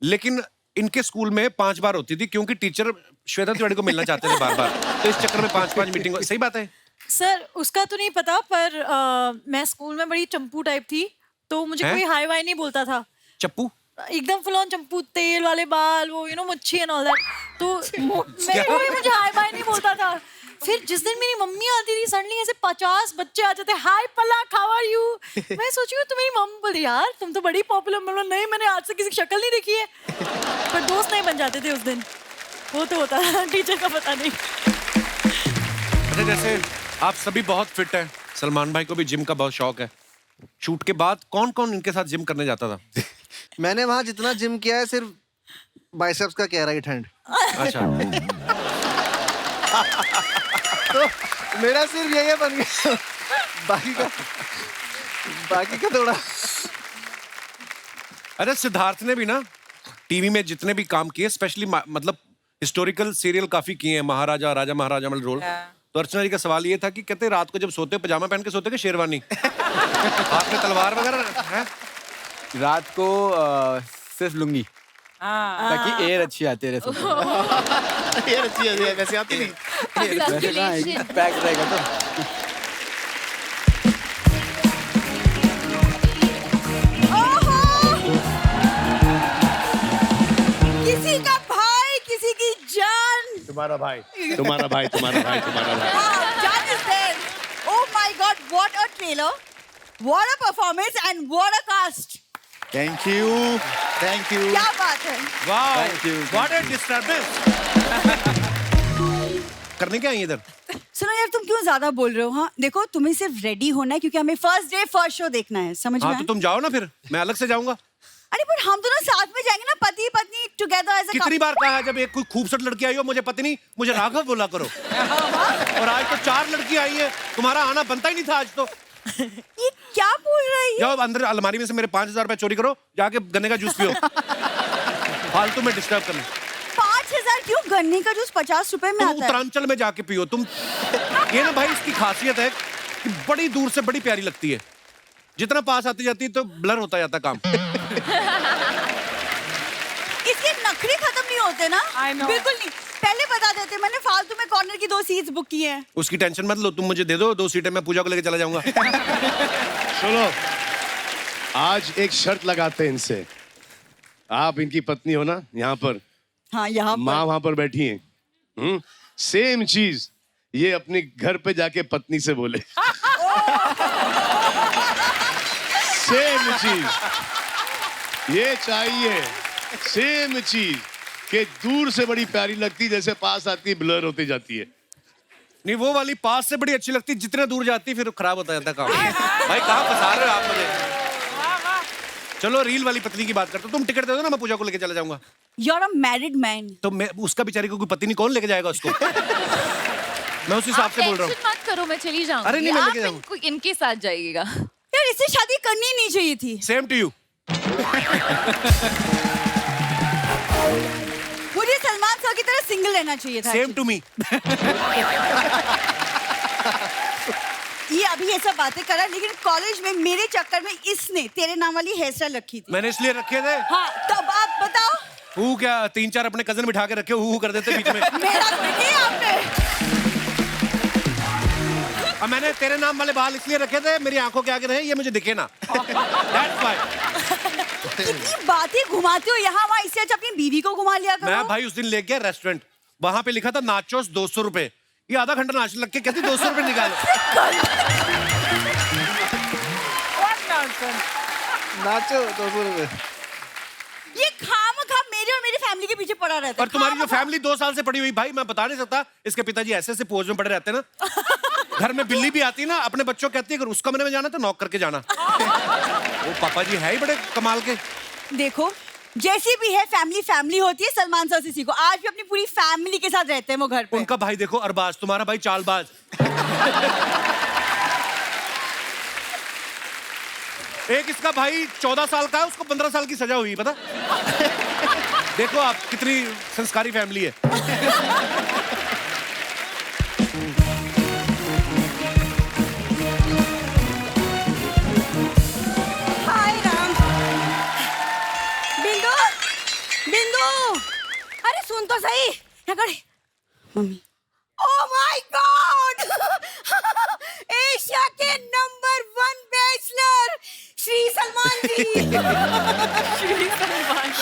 लेकिन इनके स्कूल में 5 बार होती थी, क्योंकि टीचर श्वेता तिवारी को मिलना चाहते थे बार बार, तो इस चक्कर में 5 मीटिंग। सही बात है? सर उसका तो नहीं पता पर मैं स्कूल में बड़ी चंपू टाइप थी तो मुझे हैं? कोई हाई वाई नहीं बोलता था चप्पू एकदम फुल ऑन चंपू तेल वाले बाल वो मुच्छी एंड ऑल दैट तो कोई मुझे हाई बाय नहीं बोलता था फिर जिस दिन मेरी मम्मी आती थी सडनली ऐसे 50 बच्चे आ जाते हाय पलक हाउ आर यू मैं सोची हूँ तो मेरी मम्मी बोली यार तुम तो बड़ी पॉपुलर मतलब नहीं मैंने आज से किसी की शक्ल नहीं देखी है पर दोस्त नहीं बन जाते थे उस दिन वो तो होता है टीचर का पता नहीं। अच्छा जैसे आप सभी बहुत फिट हैं, सलमान भाई को भी जिम का बहुत शौक है, शूट के बाद कौन कौन इनके साथ जिम करने जाता था? मैंने वहां जितना जिम किया है सिर्फ बाइसेप्स का किया राइट हैंड। अच्छा तो मेरा सिर्फ यही बन गया बाकी का थोड़ा। अरे सिद्धार्थ ने भी ना टीवी में जितने भी काम किए स्पेशली मतलब हिस्टोरिकल सीरियल काफी किए हैं, महाराजा राजा महाराजा वाले रोल। तो अर्चना जी का सवाल ये था कि कहते रात को जब सोते पजामा पहन के सोते कि शेरवानी हाथ में तलवार वगैरह है? रात को सिर्फ लुंगी ताकि एयर अच्छी आती है एयर अच्छी है वैसे आती नहीं पैक रहेगा तो किसी का भाई किसी की जान तुम्हारा भाई तुम्हारा भाई तुम्हारा भाई तुम्हारा भाई जान is there. Oh my God what a trailer what a performance and what a cast. Thank you क्या बात है वाओ व्हाट अ डिस्टर्बेंस। करने क्या आई इधर? सुनो यार तुम क्यों ज्यादा बोल रहे हो? हाँ देखो तुम्हें सिर्फ रेडी होना है क्योंकि हमें फर्स्ट डे फर्स्ट शो देखना है समझ में? हाँ तो तुम जाओ ना फिर मैं अलग से जाऊंगा। अरे पर हम दोनों साथ में जाएंगे ना पति पत्नी टुगेदर एज अ कितनी बार कहा है जब एक कोई खूबसूरत लड़की आई हो मुझे पति नहीं मुझे राघव बोला करो और आज तो 4 लड़की आई है तुम्हारा आना बनता ही नहीं था आज तो। ये क्या बोल रही है? जाओ अंदर अलमारी में से मेरे 5,000 रुपए चोरी करो जाके गन्ने का जूस पियो फालतू में डिस्टर्ब करना। 5,000 क्यों? गन्ने का जूस 50 रुपए में तुम आता है। उत्तरांचल में जाके पियो तुम। ये ना भाई इसकी खासियत है कि बड़ी दूर से बड़ी प्यारी लगती है जितना पास आती जाती है तो ब्लर होता जाता काम। इसके नखरे खत्म नहीं होते ना? बिल्कुल नहीं पहले बता देते मैंने फालतू में कॉर्नर की 2 सीट्स बुक की हैं। उसकी टेंशन मत लो तुम मुझे दे दो 2 सीटें मैं पूजा को लेके चला जाऊंगा। सुनो आज एक शर्त लगाते हैं इनसे। आप इनकी पत्नी हो ना यहाँ पर हाँ यहाँ पर माँ वहां पर बैठी है सेम चीज ये अपने घर पे जाके पत्नी से बोले सेम चीज ये चाहिए सेम चीज कि दूर से बड़ी प्यारी लगती जैसे पास आती ब्लर होती जाती है। नहीं वो वाली पास से बड़ी अच्छी लगती जितने दूर जाती फिर खराब होता जाता काम। भाई कहाँ फंसा रहे हो आप मुझे? चलो रील वाली पत्नी की बात करते हो तुम टिकट दे दो ना मैं पूजा को लेके चला जाऊंगा। You are a married man. तो मैं उसका बेचारी को कोई पति नहीं कौन लेके जाएगा उसको? मैं उस हिसाब से बोल रहा हूँ। मत करो मैं चली जाऊंगी। अरे नहीं मैं लेके आप इनके साथ जाइएगा। यार इससे शादी करनी नहीं चाहिए थी। Same to you. मुझे सलमान सर की तरह सिंगल रहना चाहिए था। Same to me. ये अभी ये सब बातें करा लेकिन कॉलेज में मेरे चक्कर में इसने तेरे नाम वाली हेयर स्टाइल रखी थी। मैंने इसलिए रखे थे। हाँ तब आप बताओ। हु क्या 3-4 अपने कजन बिठा के रखे हु कर देते बीच में। मेरा कोई नहीं आपने। अब मैंने तेरे नाम वाले बाल इसलिए रखे थे मेरी आंखों के आगे रहे ये मुझे दिखे ना। That's why। कितनी बातें घुमाते हो यहाँ वहाँ इससे अच्छा अपनी बीवी को घुमा लिया करो। मैं भाई उस दिन ले गया रेस्टोरेंट वहां पे लिखा था नाचोस 200 रुपए ये आधा घंटा नाचने लग के कहती 200 रुपए निकालो। नाचो 200 रुपए। ये खामखा मेरे और मेरी फैमिली के पीछे पड़ा रहता है। और तुम्हारी जो फैमिली 2 साल से पड़ी हुई भाई मैं बता नहीं सकता इसके पिताजी ऐसे ऐसे पोज में पड़े रहते हैं ना। घर में बिल्ली भी आती है ना अपने बच्चों कहती है अगर उस कमरे में जाना तो नॉक करके जाना। वो पापा जी है ही बड़े कमाल के। देखो जैसी भी है फैमिली फैमिली होती है। सलमान सर से सीखो। आज भी अपनी पूरी फैमिली के साथ रहते हैं वो घर पे। उनका भाई देखो अरबाज तुम्हारा भाई चालबाज। एक इसका भाई 14 साल का है उसको 15 साल की सजा हुई पता। देखो आप कितनी संस्कारी फैमिली है। हाय राम। बिंदु बिंदु अरे सुन तो सही। यहाँ खड़े mummy. Oh my God Asia के नंबर 1 बैचलर श्री सलमान जी। श्री सलमान,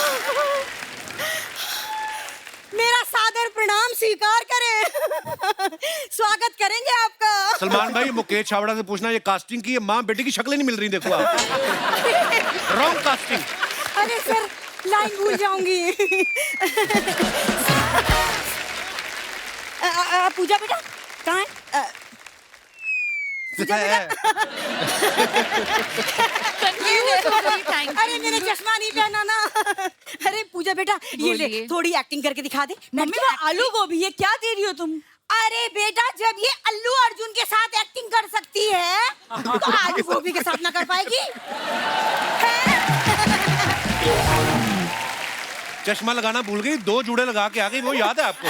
मेरा सादर प्रणाम स्वीकार करें। स्वागत करेंगे आपका। सलमान भाई, मुकेश छाबड़ा से पूछना, ये कास्टिंग की माँ बेटे की शक्लें नहीं मिल रही, देखो आप। Wrong casting. अरे सर, लाइन भूल जाऊंगी। पूजा बेटा कहाँ है? पूजा बेटा। अरे मैंने चश्मा नहीं पहना ना। अरे पूजा बेटा, ये ले, थोड़ी एक्टिंग करके दिखा दे। मम्मी वो आलू गोभी है, क्या दे रही हो तुम? अरे बेटा, जब ये अल्लू अर्जुन के साथ एक्टिंग कर सकती है तो आलू गोभी के साथ ना कर पाएगी? चश्मा लगाना भूल गई, 2 जूड़े लगा के आ गई, वो याद है आपको?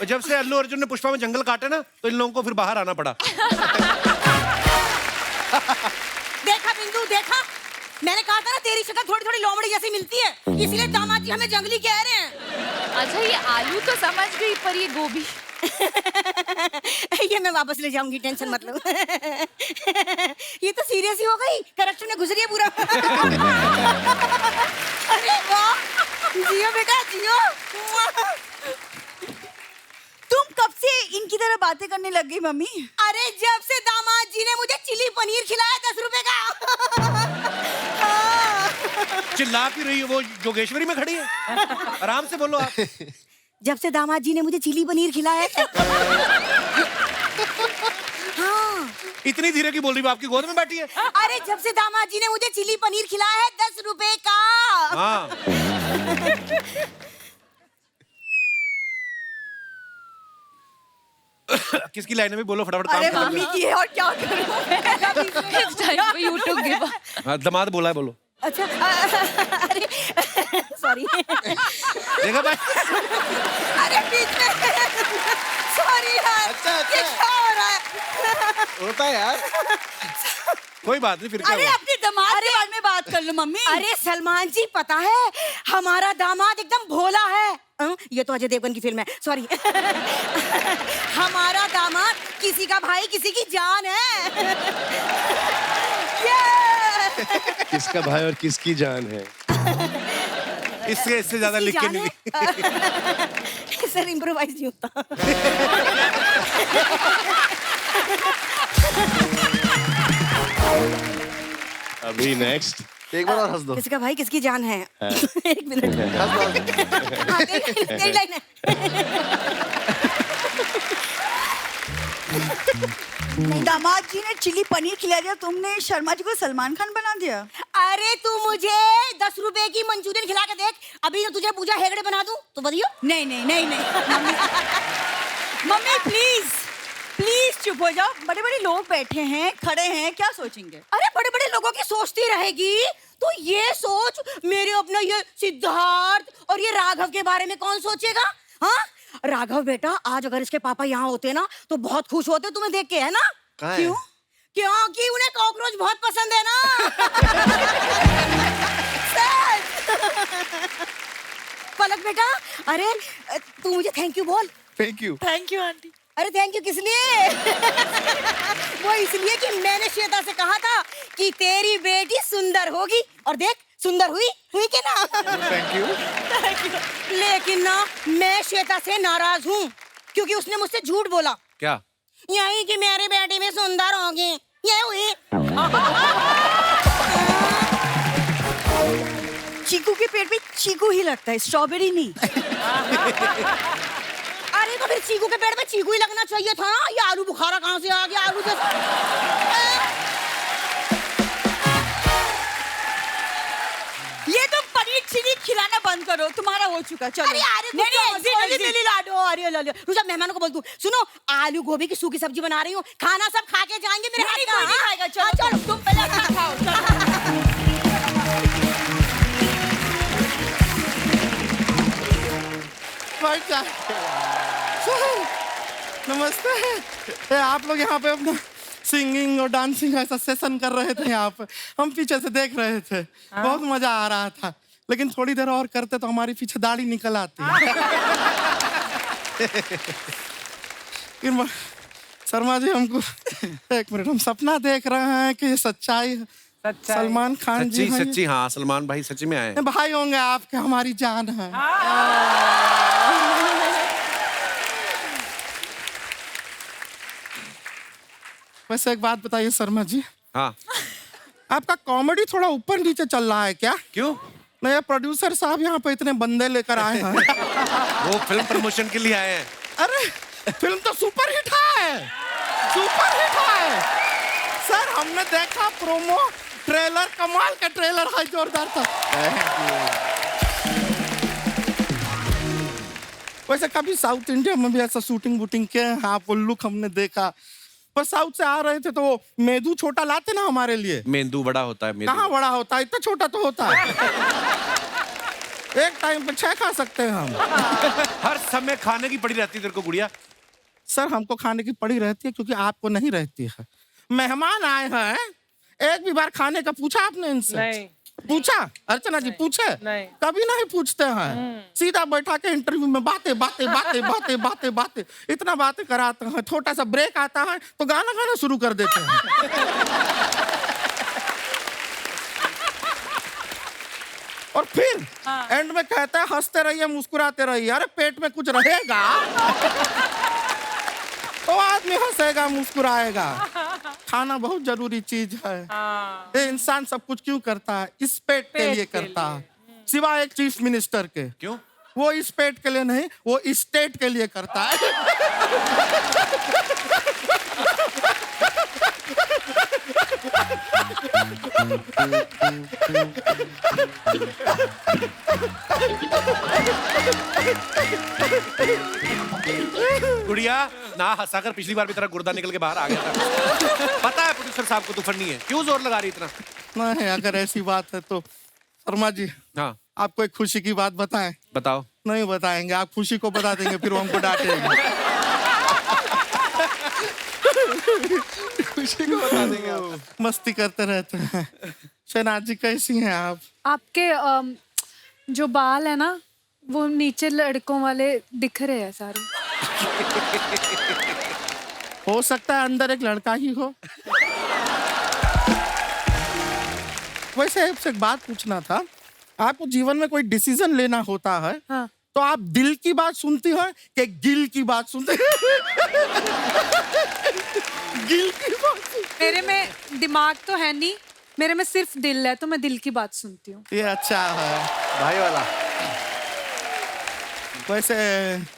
और जब से अल्लू अर्जुन ने पुष्पा में जंगल काटे ना, तो इन लोगों को फिर बाहर आना पड़ा। देखा बिंदु, देखा, मैंने कहा था ना तेरी शक्ल थोड़ी थोड़ी लोमड़ी जैसी मिलती है, इसलिए दामाद जी हमें जंगली कह रहे हैं। अच्छा, ये आलू तो समझ गई, पर ये गोभी ये मैं वापस ले जाऊंगी, टेंशन मत लो। ये तो सीरियस ही हो गई, करेक्शन में घुस रही है पूरा। अरे वाह, जियो बेटा जियो। तुम कब से इनकी तरह बातें करने लग गई मम्मी? अरे जब से दामाद जी ने मुझे चिली पनीर खिलाया 10 रुपए का। चिल्ला क्यों रही है? वो जोगेश्वरी में खड़ी है, आराम से बोलो आप। जब से दामाद जी ने मुझे चिली पनीर खिलाया था। हाँ। इतनी धीरे की बोल रही है, आपकी गोद में बैठी है? अरे जब से दामाद जी ने मुझे चिली पनीर खिलाया है 10 रुपए का। हाँ। किसकी लाइन में बोलो फटाफट, काम अरे खत्म मम्मी करो। की है, और क्या करूं? It's time for you to give up. हाँ, दामाद बोला है, बोलो। अच्छा, अरे सॉरी। देखा भाई? अरे बीच में, सॉरी यार। अच्छा, ये क्या हो रहा है? होता है यार। कोई बात नहीं, फिर क्या अरे हुआ? अपने दामाद के बारे में बात कर लो मम्मी। अरे सलमान जी, पता है हमारा दामाद एकदम भोला है। ये तो अजय देवगन की फिल्म है, सॉरी। हमारा दामाद किसी का भाई किसी की जान है। किसका भाई और किसकी जान है? इससे ज्यादा लिख के नहीं दी। सर इम्प्रोवाइज नहीं होता। अभी नेक्स्ट, एक बार और हंस दो। किसका भाई किसकी जान है? एक मिनट। हाँ, तेरी लाइन है। दामाद जी ने चिली पनीर खिला दिया, तुमने शर्मा जी को सलमान खान बना दिया। अरे तू मुझे 10 रुपए की मंचूरियन खिला के देख, अभी तो तुझे पूजा हेगड़े बना दूं तो बताइयो। नहीं नहीं नहीं नहीं। मम्मी प्लीज प्लीज चुप हो जाओ, बड़े बड़े लोग बैठे हैं, खड़े हैं, क्या सोचेंगे? अरे बड़े बड़े लोगों की सोचती रहेगी, तो ये सोच मेरे अपना ये सिद्धार्थ और ये राघव के बारे में कौन सोचेगा? हाँ, राघव बेटा, आज अगर इसके पापा यहाँ होते ना तो बहुत खुश होते तुम्हें देख के, है ना? क्यों? क्योंकि उन्हें कॉकरोच बहुत पसंद है ना। पलक बेटा, अरे तू मुझे थैंक यू बोल। Thank you. Thank you aunty. अरे थैंक यू किस लिए? वो इसलिए कि मैंने श्वेता से कहा था कि तेरी बेटी सुंदर होगी, और देख सुंदर हुई कि ना? Thank you. लेकिन ना, मैं श्वेता से नाराज हूँ क्योंकि उसने मुझसे झूठ बोला। क्या? यही कि मेरी बेटी भी सुंदर होगी, ये हुई। चीकू के पेट में चीकू ही लगता है, स्ट्रॉबेरी नहीं। अरे तो फिर चीकू के पेट में चीकू ही लगना चाहिए था। ये आलू बुखारा कहाँ से आ गया? आलू ये तो पनीर चिली खिलाना बंद करो, तुम्हारा हो चुका। चलो। अरे नहीं लाडो, अरे रुजा, मेहमानों को बोल दूं, सुनो आलू गोभी की सूखी सब्जी बना रही हूँ, खाना सब खा के जाएंगे मेरे हाथ का। नहीं खाएगा। चलो तुम पहले खाओ। नमस्ते। आप लोग यहाँ पे अपना सिंगिंग और डांसिंग ऐसा सेशन कर रहे थे यहाँ पे, हम पीछे से देख रहे थे। बहुत मजा आ रहा था, लेकिन थोड़ी देर और करते तो हमारी पीछे दाढ़ी निकल आती। शर्मा जी हमको एक मिनट, हम सपना देख रहे हैं कि ये सच्चाई है। सलमान खान जी सच्ची सच्ची, हाँ सलमान भाई सच्ची में आए हैं। भाई होंगे आपके, हमारी जान है। वैसे एक बात बताइए शर्मा जी, हाँ आपका कॉमेडी थोड़ा ऊपर नीचे चल रहा है क्या? क्यों? नहीं, प्रोड्यूसर साहब यहाँ पे इतने बंदे लेकर आए हैं। वो फिल्म प्रमोशन के लिए आए हैं। अरे फिल्म तो सुपर हिट है, सुपर हिट है सर। हमने देखा प्रोमो ट्रेलर, कमाल का ट्रेलर है, जोरदार था। वैसे कभी साउथ इंडिया में भी ऐसा शूटिंग वूटिंग किया है? हाँ, वो लुक हमने देखा। पर साउथ से आ रहे थे तो वो मेदू छोटा लाते ना हमारे लिए। मेंदू बड़ा होता है। कहाँ बड़ा होता है, इतना छोटा तो होता है। एक टाइम पे 6 खा सकते हैं हम। हर समय खाने की पड़ी रहती है तेरे को गुड़िया। सर हमको खाने की पड़ी रहती है क्योंकि आपको नहीं रहती है। मेहमान आए हैं, एक भी बार खाने का पूछा आपने इनसे? नहीं। पूछा? अर्चना जी पूछे? नहीं। कभी नहीं पूछते हैं। सीधा बैठा के इंटरव्यू में बातें बातें बातें बातें बातें बातें, इतना बातें कराते हैं। छोटा सा ब्रेक आता है तो गाना गाना शुरू कर देते हैं। और फिर एंड में कहता है हंसते रहिए मुस्कुराते रहिए। अरे पेट में कुछ रहेगा तो आदमी हंसेगा मुस्कुराएगा। खाना बहुत जरूरी चीज है। ये इंसान सब कुछ क्यों करता है? इस पेट के लिए करता है, सिवाय एक चीफ मिनिस्टर के। क्यों? वो इस पेट के लिए नहीं, वो इस स्टेट के लिए करता है। गुड़िया ना हंसाकर पिछली बार भी तेरा गुर्दा निकल के बाहर आ गया था। पता है प्रोड्यूसर साहब को तू फनी है, क्यों जोर लगा रही इतना? नहीं, अगर ऐसी बात है तो शर्मा जी, हाँ, आपको एक खुशी की बात बताएं? बताओ। नहीं बताएंगे, आप खुशी को बता देंगे फिर वो हमको डांटेंगे। खुशी को बता देंगे आप। मस्ती करते रहते हैं। शहनाज जी कैसी हैं आप? आपके जो बाल है ना वो नीचे लड़कों वाले दिख रहे हैं सारे। हो सकता है अंदर एक लड़का ही हो। वैसे आपसे एक बात पूछना था, आपको जीवन में कोई डिसीजन लेना होता है, हाँ, तो आप दिल की बात सुनती हो कि गिल की बात सुनते हो? गिल की बात। मेरे में दिमाग तो है नहीं, मेरे में सिर्फ दिल है, तो मैं दिल की बात सुनती हूँ। ये अच्छा है भाई वाला। वैसे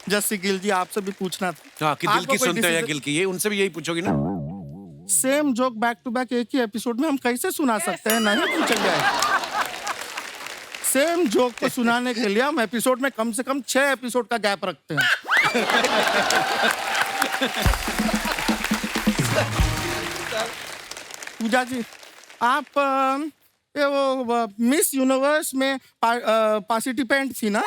जस्सी गिल जी, आपसे भी पूछना था। हाँ, कि दिल की सुनते हो या गिल की? ये उनसे भी यही पूछोगी ना? Same joke back to back एक ही एपिसोड में हम कैसे सुना सकते हैं? नहीं पूछेंगे। सेम जोक को सुनाने के लिए हम एपिसोड में कम से कम 6 एपिसोड का गैप रखते हैं। पूजा जी, आप ये वो मिस यूनिवर्स में पार्टिसिपेंट थी ना?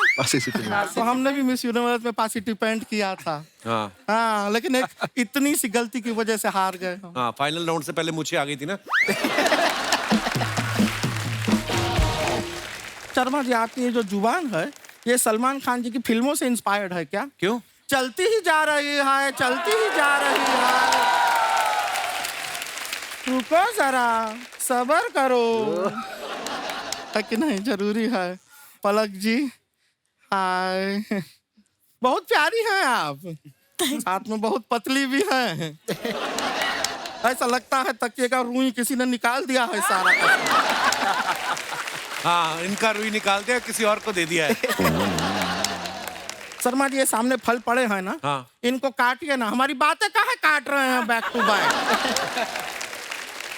तो हमने भी मिस यूनिवर्स में पार्टिसिपेंट किया था। हाँ। हाँ, लेकिन एक इतनी सी गलती की वजह से हार गए। हाँ, फाइनल राउंड से पहले मुझे आ गई थी ना। शर्मा जी, आपकी ये जो जुबान है, ये सलमान खान जी की फिल्मों से इंस्पायर्ड है क्या? क्यों? चलती ही जा रही है, चलती ही जा रही है। रुको जरा, सबर करो। है कि नहीं? जरूरी है। पलक जी, हाय, बहुत प्यारी हैं आप, साथ में बहुत पतली भी हैं। ऐसा लगता है तकिए का रुई किसी ने निकाल दिया है सारा। हाँ, इनका रुई निकाल दिया, किसी और को दे दिया है। शर्मा जी, ये सामने फल पड़े हैं ना, हाँ, इनको काटिए ना। हमारी बातें काहे काट रहे हैं बैक टू बैक?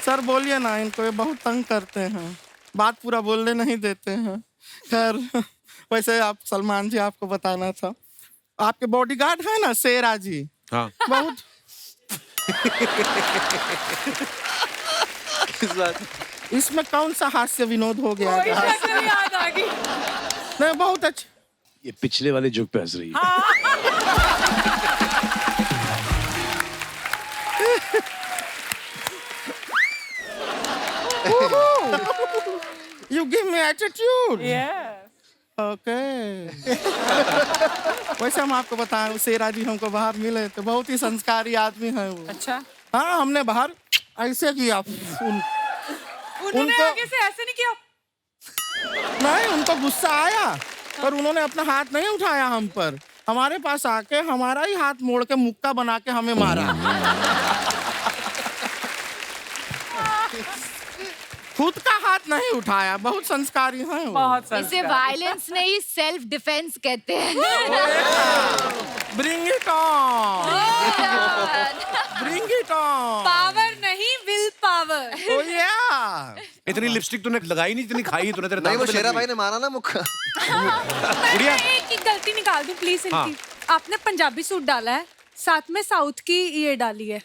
सर बोलिए ना इनको, ये बहुत तंग करते हैं, बात पूरा बोलने नहीं देते हैं। खैर, वैसे आप सलमान जी, आपको बताना था, आपके बॉडीगार्ड है ना शेरा जी, हाँ, बहुत इसमें कौन सा हास्य विनोद हो गया? याद आ गई। नहीं, बहुत अच्छा। ये पिछले वाले जोक पे हंस रही है। You give me attitude. Yeah. Okay. वैसे हम आपको बताएं, शेरा जी हमको बाहर मिले तो बहुत ही संस्कारी आदमी है वो। अच्छा। हाँ, हमने बाहर ऐसे किया। उन्होंने आगे से ऐसे नहीं किया। नहीं, उनको गुस्सा आया पर उन्होंने अपना हाथ नहीं उठाया हम पर। हमारे पास आके हमारा ही हाथ मोड़ के मुक्का बना के हमें मारा। खुद का हाथ नहीं उठाया। बहुत संस्कारी है वो। बहुत इसे वायलेंस नहीं, सेल्फ डिफेंस कहते हैं। Bring it on, bring it on. Power नहीं, विल पावर। Oh yeah। इतनी लिपस्टिक तूने लगाई नहीं, इतनी खाई तूने। तेरे नहीं, वो दांत पे शेरा लगी। भाई ने मारा ना मुक्का। मैं एक गलती निकाल दूं प्लीज इनकी। आपने पंजाबी सूट डाला है, साथ में साउथ की ये डाली है।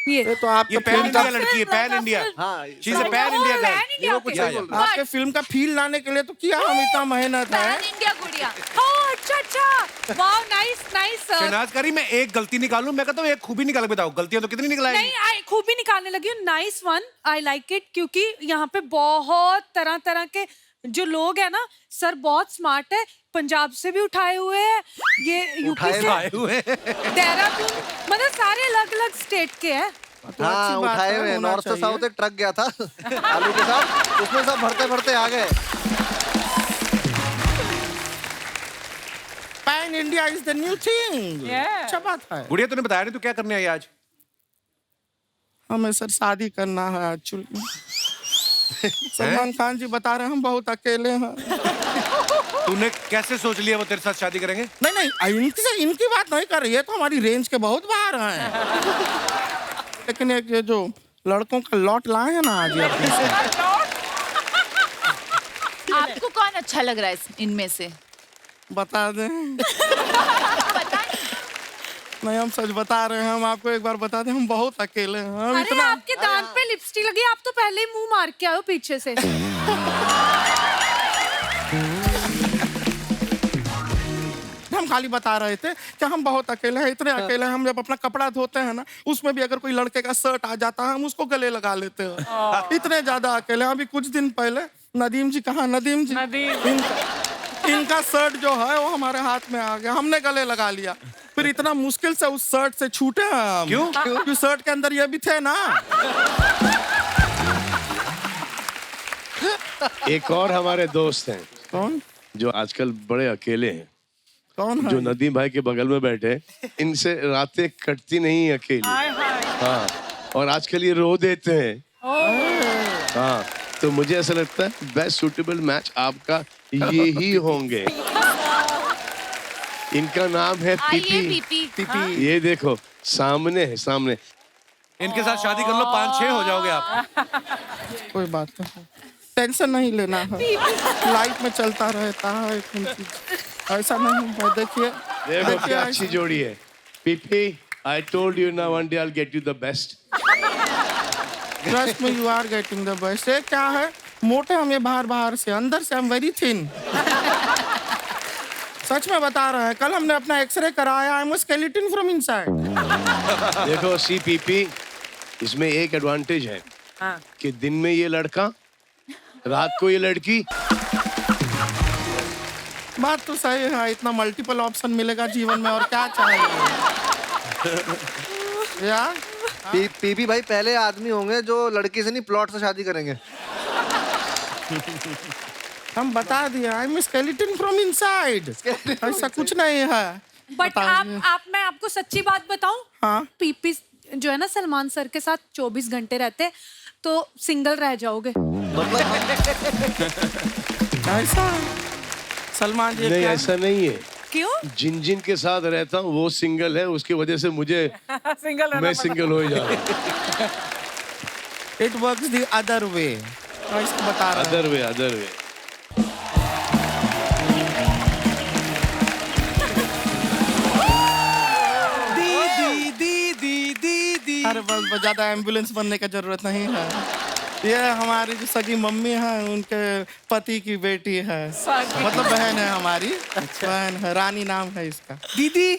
ये तो आप ये पैन इंडिया लड़की है, पैन इंडिया। हाँ, she is a pan India girl. India के। आपके फिल्म का फील लाने के लिए तो किया हम इतना मेहनत है। पैन इंडिया गुड़िया। ओह अच्छा अच्छा, वाओ नाइस नाइस। शहनाज करी, मैं एक गलती निकालूं, मैं कहता हूँ एक खूबी निकाल के बताओ। गलतियां तो कितनी निकलाएंगी? नहीं, आई खूबी निकालने लगी हूँ। Nice one, I like it. क्योंकि यहाँ पे बहुत तरह तरह के जो लोग हैं ना, सर बहुत स्मार्ट है। पंजाब से भी उठाए हुए हैं, ये यूपी से आए हुए। देहरादून, मतलब सारे अलग अलग स्टेट के हैं। हाँ, उठाए हुए। नॉर्थ से साउथ एक ट्रक गया था आलू के साथ, उसमें सब भरते भरते आ गए। Pan India is the new thing. अच्छा बात है। गुड़िया, तूने बताया नहीं तू क्या करने आई आज? हमें सर शादी करना है एक्चुअली। सलमान खान जी बता रहे हैं हम बहुत अकेले हैं। तूने कैसे सोच लिया वो तेरे साथ शादी करेंगे? नहीं नहीं, इनकी बात नहीं कर रही है, तो हमारी रेंज के बहुत बाहर हैं। लेकिन एक ये जो लड़कों का लॉट लाए हैं ना आज ये अपने साथ। आपको कौन अच्छा लग रहा है इनमें से? बता दें। नहीं, हम सच बता रहे हैं। हम आपको एक बार बता दें, हम बहुत अकेले हैं। हम अरे इतना आपके दांत पे लिपस्टिक लगी, आप तो पहले ही मुंह मार के आओ पीछे से। हम खाली बता रहे थे कि हम बहुत अकेले हैं, इतने अकेले हैं। हम जब अपना कपड़ा धोते हैं ना, उसमें भी अगर कोई लड़के का शर्ट आ जाता है, हम उसको गले लगा लेते हैं। इतने ज्यादा अकेले हैं। अभी कुछ दिन पहले नदीम जी, कहाँ नदीम जी, इनका शर्ट जो है वो हमारे हाथ में आ गया, हमने गले लगा लिया। फिर इतना मुश्किल से उस शर्ट से छूटे हम। क्यों? क्योंकि शर्ट के अंदर ये भी थे ना। एक और हमारे दोस्त हैं। कौन? जो आजकल बड़े अकेले हैं। कौन है? जो नदीम भाई के बगल में बैठे, इनसे रातें कटती नहीं अकेली। हाँ, और आजकल ये रो देते हैं। हाँ, तो मुझे ऐसा लगता है बेस्ट सूटेबल मैच आपका ये ही होंगे। इनका नाम है पीपी। पीपी। ये देखो सामने है, सामने। इनके साथ शादी कर लो, 5-6 हो जाओगे आप। कोई बात नहीं, टेंशन नहीं लेना है। लाइफ में चलता रहता है, ऐसा नहीं है। देखिए देखो क्या अच्छी जोड़ी है। PP, I told you now one day I'll get you the best. Trust me you are getting the best. ये क्या है, मोटे हम ये बाहर से, अंदर से हम वेरी थिन। सच में बता रहे हैं, कल हमने अपना एक्सरे कराया, I am skeleton from inside. देखो सीपीपी, इसमें एक एडवांटेज है कि दिन में ये लड़का, रात को ये लड़की। बात तो सही है, इतना मल्टीपल ऑप्शन मिलेगा जीवन में और क्या चाहिए। यार पीपी भाई पहले आदमी होंगे जो लड़की से नहीं प्लॉट से शादी करेंगे। हम बता दिया, I am skeleton from inside. ऐसा कुछ नहीं है। बट आप मैं आपको सच्ची बात बताऊं, हाँ? पीपी जो है ना सलमान सर के साथ 24 घंटे रहते तो सिंगल रह जाओगे। ऐसा सलमान जी नहीं, क्या? ऐसा नहीं है। क्यों? जिन जिन के साथ रहता हूँ वो सिंगल है, उसकी वजह से मुझे मैं सिंगल हो जा रहा। It works the other way. बता रहा अदर वे, अदर वे। अरे बस ज्यादा एम्बुलेंस बनने का जरूरत नहीं है। ये हमारी जो सगी मम्मी है, उनके पति की बेटी है, मतलब बहन है हमारी। बहन है, रानी नाम है इसका। दीदी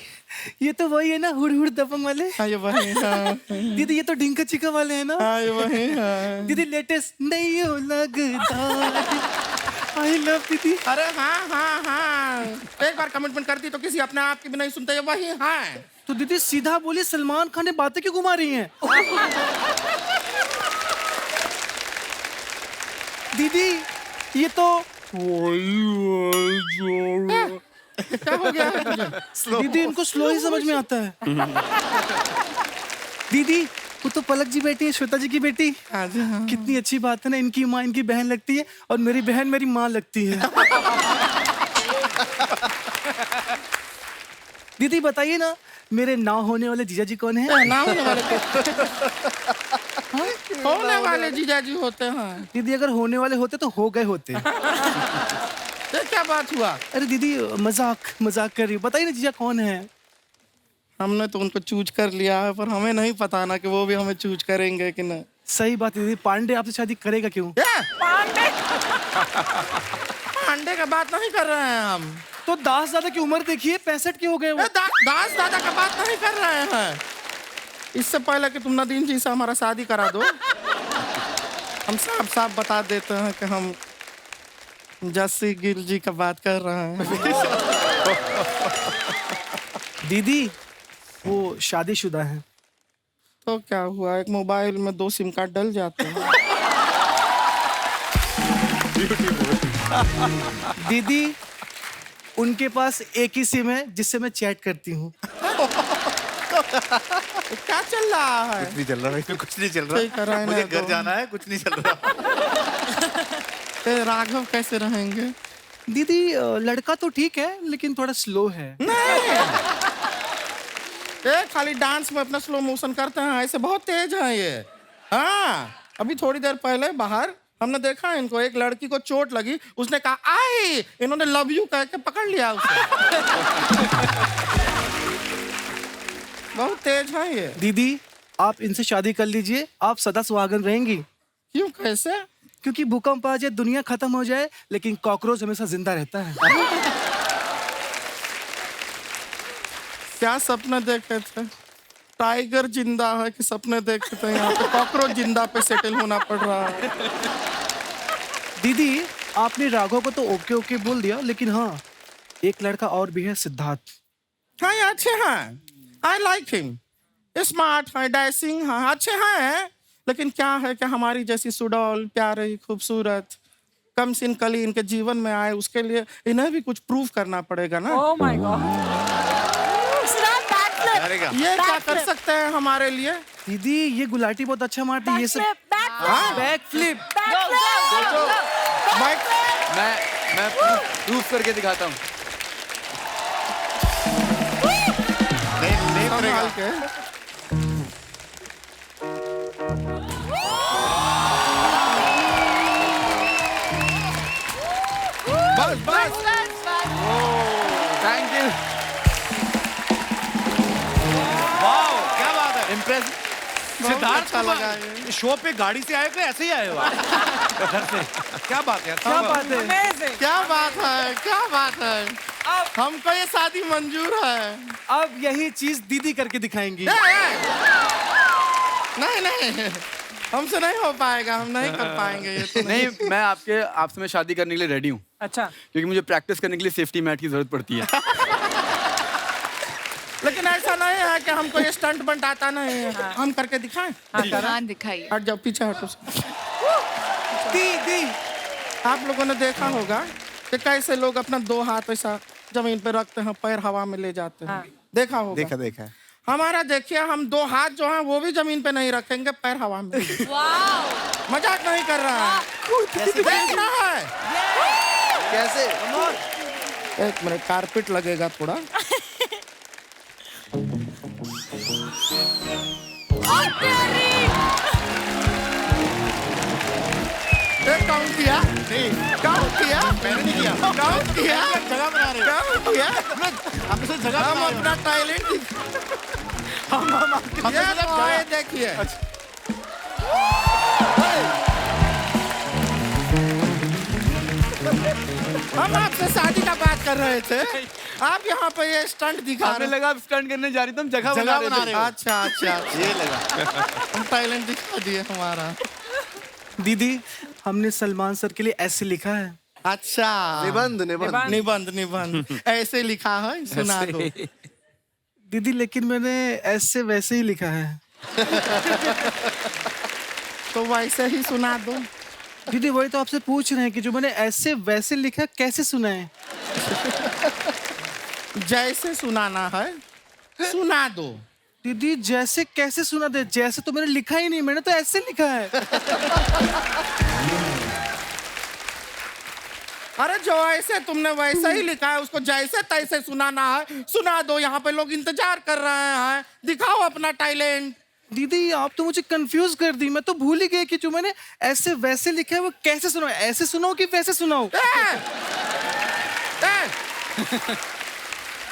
ये तो वही है ना, हुड़ हुड़ दबंग वाले? हाँ ये वही है। दीदी ये तो ढिंका चिका वाले है ना? हाँ ये वही है। दीदी लेटेस्ट नहीं हो लगता। आई लव दीदी। अरे हाँ हाँ हाँ, एक बार कमिटमेंट करती तो किसी अपने आप की भी नहीं सुनते, वही है। तो दीदी सीधा बोली, सलमान खान ने बातें क्यों घुमा रही हैं? दीदी ये तो क्या हो गया है तुझे? दीदी इनको स्लो ही समझ में आता है। दीदी वो तो पलक जी बेटी है, श्वेता जी की बेटी। कितनी अच्छी बात है ना, इनकी माँ इनकी बहन लगती है और मेरी बहन मेरी माँ लगती है। दीदी बताइए ना, मेरे ना होने वाले जीजा जी कौन है? ना होने वाले होने वाले जीजा जी होते हैं। दीदी अगर होने वाले होते तो हो गए होते। ये क्या बात हुआ? अरे दीदी मजाक मजाक कर रही हूँ, बताइए ना जीजा कौन है? हमने तो उनको चूज कर लिया है, पर हमें नहीं पता ना कि वो भी हमें चूज करेंगे कि नहीं। सही बात है दीदी, पांडे आपसे शादी करेगा क्यों? पांडे पांडे का बात नहीं कर रहे हैं हम। तो दास दादा की उम्र देखिए, 65 के हो गए वो। दास दादा का बात नहीं कर रहे हैं। इससे पहले कि तुम नदीम जी से हमारा शादी करा दो, हम साफ साफ बता देते हैं कि हम जस्सी गिल जी का बात कर रहे हैं। दीदी वो शादीशुदा है। तो क्या हुआ, एक मोबाइल में 2 सिम कार्ड डल जाते हैं। दीदी उनके पास एक ही सिम है जिससे मैं चैट करती हूँ। क्या चल रहा है? कुछ नहीं चल रहा भाई, कुछ नहीं चल सही कर रहा रहा। है मुझे ना, घर तो। जाना है, कुछ नहीं चल रहा। राघव कैसे रहेंगे? दीदी लड़का तो ठीक है लेकिन थोड़ा स्लो है। ये खाली डांस में अपना स्लो मोशन करते हैं, ऐसे बहुत तेज है ये। हाँ, अभी थोड़ी देर पहले बाहर हमने देखा इनको, एक लड़की को चोट लगी, उसने कहा आई, इन्होंने लव यू कह के पकड़ लिया उसे। बहुत तेज है ये। दीदी आप इनसे शादी कर लीजिए, आप सदा सुहागन रहेंगी। क्यों, कैसे? क्योंकि भूकंप आ जाए, दुनिया खत्म हो जाए, लेकिन कॉकरोच हमेशा जिंदा रहता है। क्या सपने देखे थे? टाइगर जिंदा है कि सपने देखे थे? यहाँ पे कॉकरोच जिंदा पे सेटल होना पड़ रहा है। दीदी आपने राघव को तो ओके ओके बोल दिया, लेकिन हाँ एक लड़का और भी है, सिद्धार्थ। हाँ ये अच्छे हैं, आई लाइक हिम, स्मार्ट है, डैशिंग है, अच्छे हैं। लेकिन क्या है कि हमारी जैसी सुडौल, प्यारी, खूबसूरत, कम सिन कली इनके जीवन में आए, उसके लिए इन्हें भी कुछ प्रूव करना पड़ेगा ना। Oh my God. ये क्या कर सकते हैं हमारे लिए? दीदी ये गुलाटी बहुत अच्छा मारती है, ये सब बैक फ्लिप। मैं प्रूफ करके दिखाता हूँ। संभाल के। बस बस। Thank you. वाओ क्या बात है, इम्प्रेस। सिद्धार्थ अच्छा लगा ये। शो पे गाड़ी से आए थे, ऐसे ही आए हो घर से? क्या बात है, क्या बात है? क्या बात है, क्या बात है? हमको ये शादी मंजूर है। अब यही चीज दीदी करके दिखाएंगी। नहीं नहीं, हमसे नहीं हो पाएगा, हम नहीं कर पाएंगे ये तो। नहीं, मैं आपसे मैं शादी करने के लिए रेडी हूँ। अच्छा। क्योंकि मुझे प्रैक्टिस करने के लिए सेफ्टी मैट की जरूरत पड़ती है। लेकिन ऐसा नहीं है कि हमको ये स्टंट बंट आता नहीं है। हम करके दिखाएं? हाँ दिखाइए। हट जाओ, पीछे हटो। दी आप लोगों ने देखा होगा कि कैसे लोग अपना 2 हाथ ऐसा जमीन पे रखते हैं, पैर हवा में ले जाते हैं। देखा होगा? देखा। हमारा देखिए, हम 2 हाथ जो हैं वो भी जमीन पे नहीं रखेंगे, पैर हवा में। मजाक नहीं कर रहा है, देखना है। कैसे? एक मिनट, कारपेट लगेगा थोड़ा। काउंट किया? नहीं। काउंट किया? मैंने नहीं किया। काउंट किया? जगह बना रहे हो। काउंट किया? हम तो जगह हम बना रहे हो। अपना टैलेंट ये देखिए। हम आपसे शादी का बात कर रहे थे, आप यहाँ पे ये स्टंट दिखा हमें रहे। लगा आप स्टंट करने जा रही थी, हम जगह बना रहे हो। अच्छा ये लगा। हम टैलेंट दिखा दिए हमारा। दीदी हमने सलमान सर के लिए ऐसे लिखा है। अच्छा निबंध निबंध निबंध निबंध ऐसे लिखा है, सुना दो। दीदी लेकिन मैंने ऐसे वैसे ही लिखा है। तो वैसे ही सुना दो। दीदी वही तो आपसे पूछ रहे हैं कि जो मैंने ऐसे वैसे लिखा कैसे सुनाए? जैसे सुनाना है सुना दो। दीदी जैसे कैसे सुना दे? जैसे तो मैंने लिखा ही नहीं, मैंने तो ऐसे लिखा है। अरे जो ऐसे तुमने वैसे ही लिखा है उसको जैसे तैसे सुनाना है, सुना दो। यहाँ पे लोग इंतजार कर रहे हैं, दिखाओ अपना टैलेंट। दीदी आप तो मुझे कंफ्यूज कर दी, मैं तो भूल ही गई कि जो मैंने ऐसे वैसे लिखा है वो कैसे सुनाओ, ऐसे सुनाओ कि वैसे सुनाओ?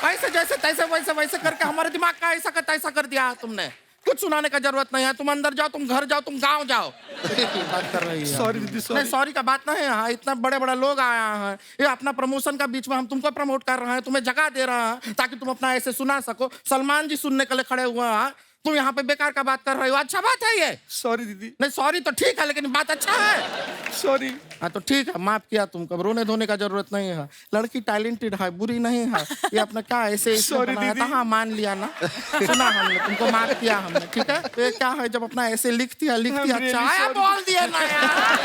ऐसे जैसे तैसे वैसे वैसे करके हमारे दिमाग का ऐसा का तैसा कर दिया तुमने। कुछ सुनाने का जरूरत नहीं है, तुम अंदर जाओ, तुम घर जाओ, तुम गांव जाओ। बात कर रही है। सॉरी दीदी सॉरी। नहीं सॉरी का बात नहीं है, इतना बड़े बड़े लोग आए हैं, ये अपना प्रमोशन का बीच में हम तुमको प्रमोट कर रहे हैं, तुम्हें जगह दे रहे हैं ताकि तुम अपना ऐसे सुना सको। सलमान जी सुनने के लिए खड़े हुए हैं, तुम यहाँ पे बेकार का बात कर रहे हो। अच्छा बात है ये? सॉरी दीदी। नहीं सॉरी तो ठीक है, लेकिन बात अच्छा है। सॉरी। हाँ तो ठीक है, माफ किया तुमको, रोने धोने का जरूरत नहीं है। लड़की टैलेंटेड है, बुरी नहीं है। ये अपना क्या ऐसे Sorry, बनाया था, हाँ मान लिया ना, सुना हमने, तुमको माफ किया हमने, ठीक है। तो ये क्या है, जब अपना ऐसे लिखती है अच्छा आया बोल दिया ना यार।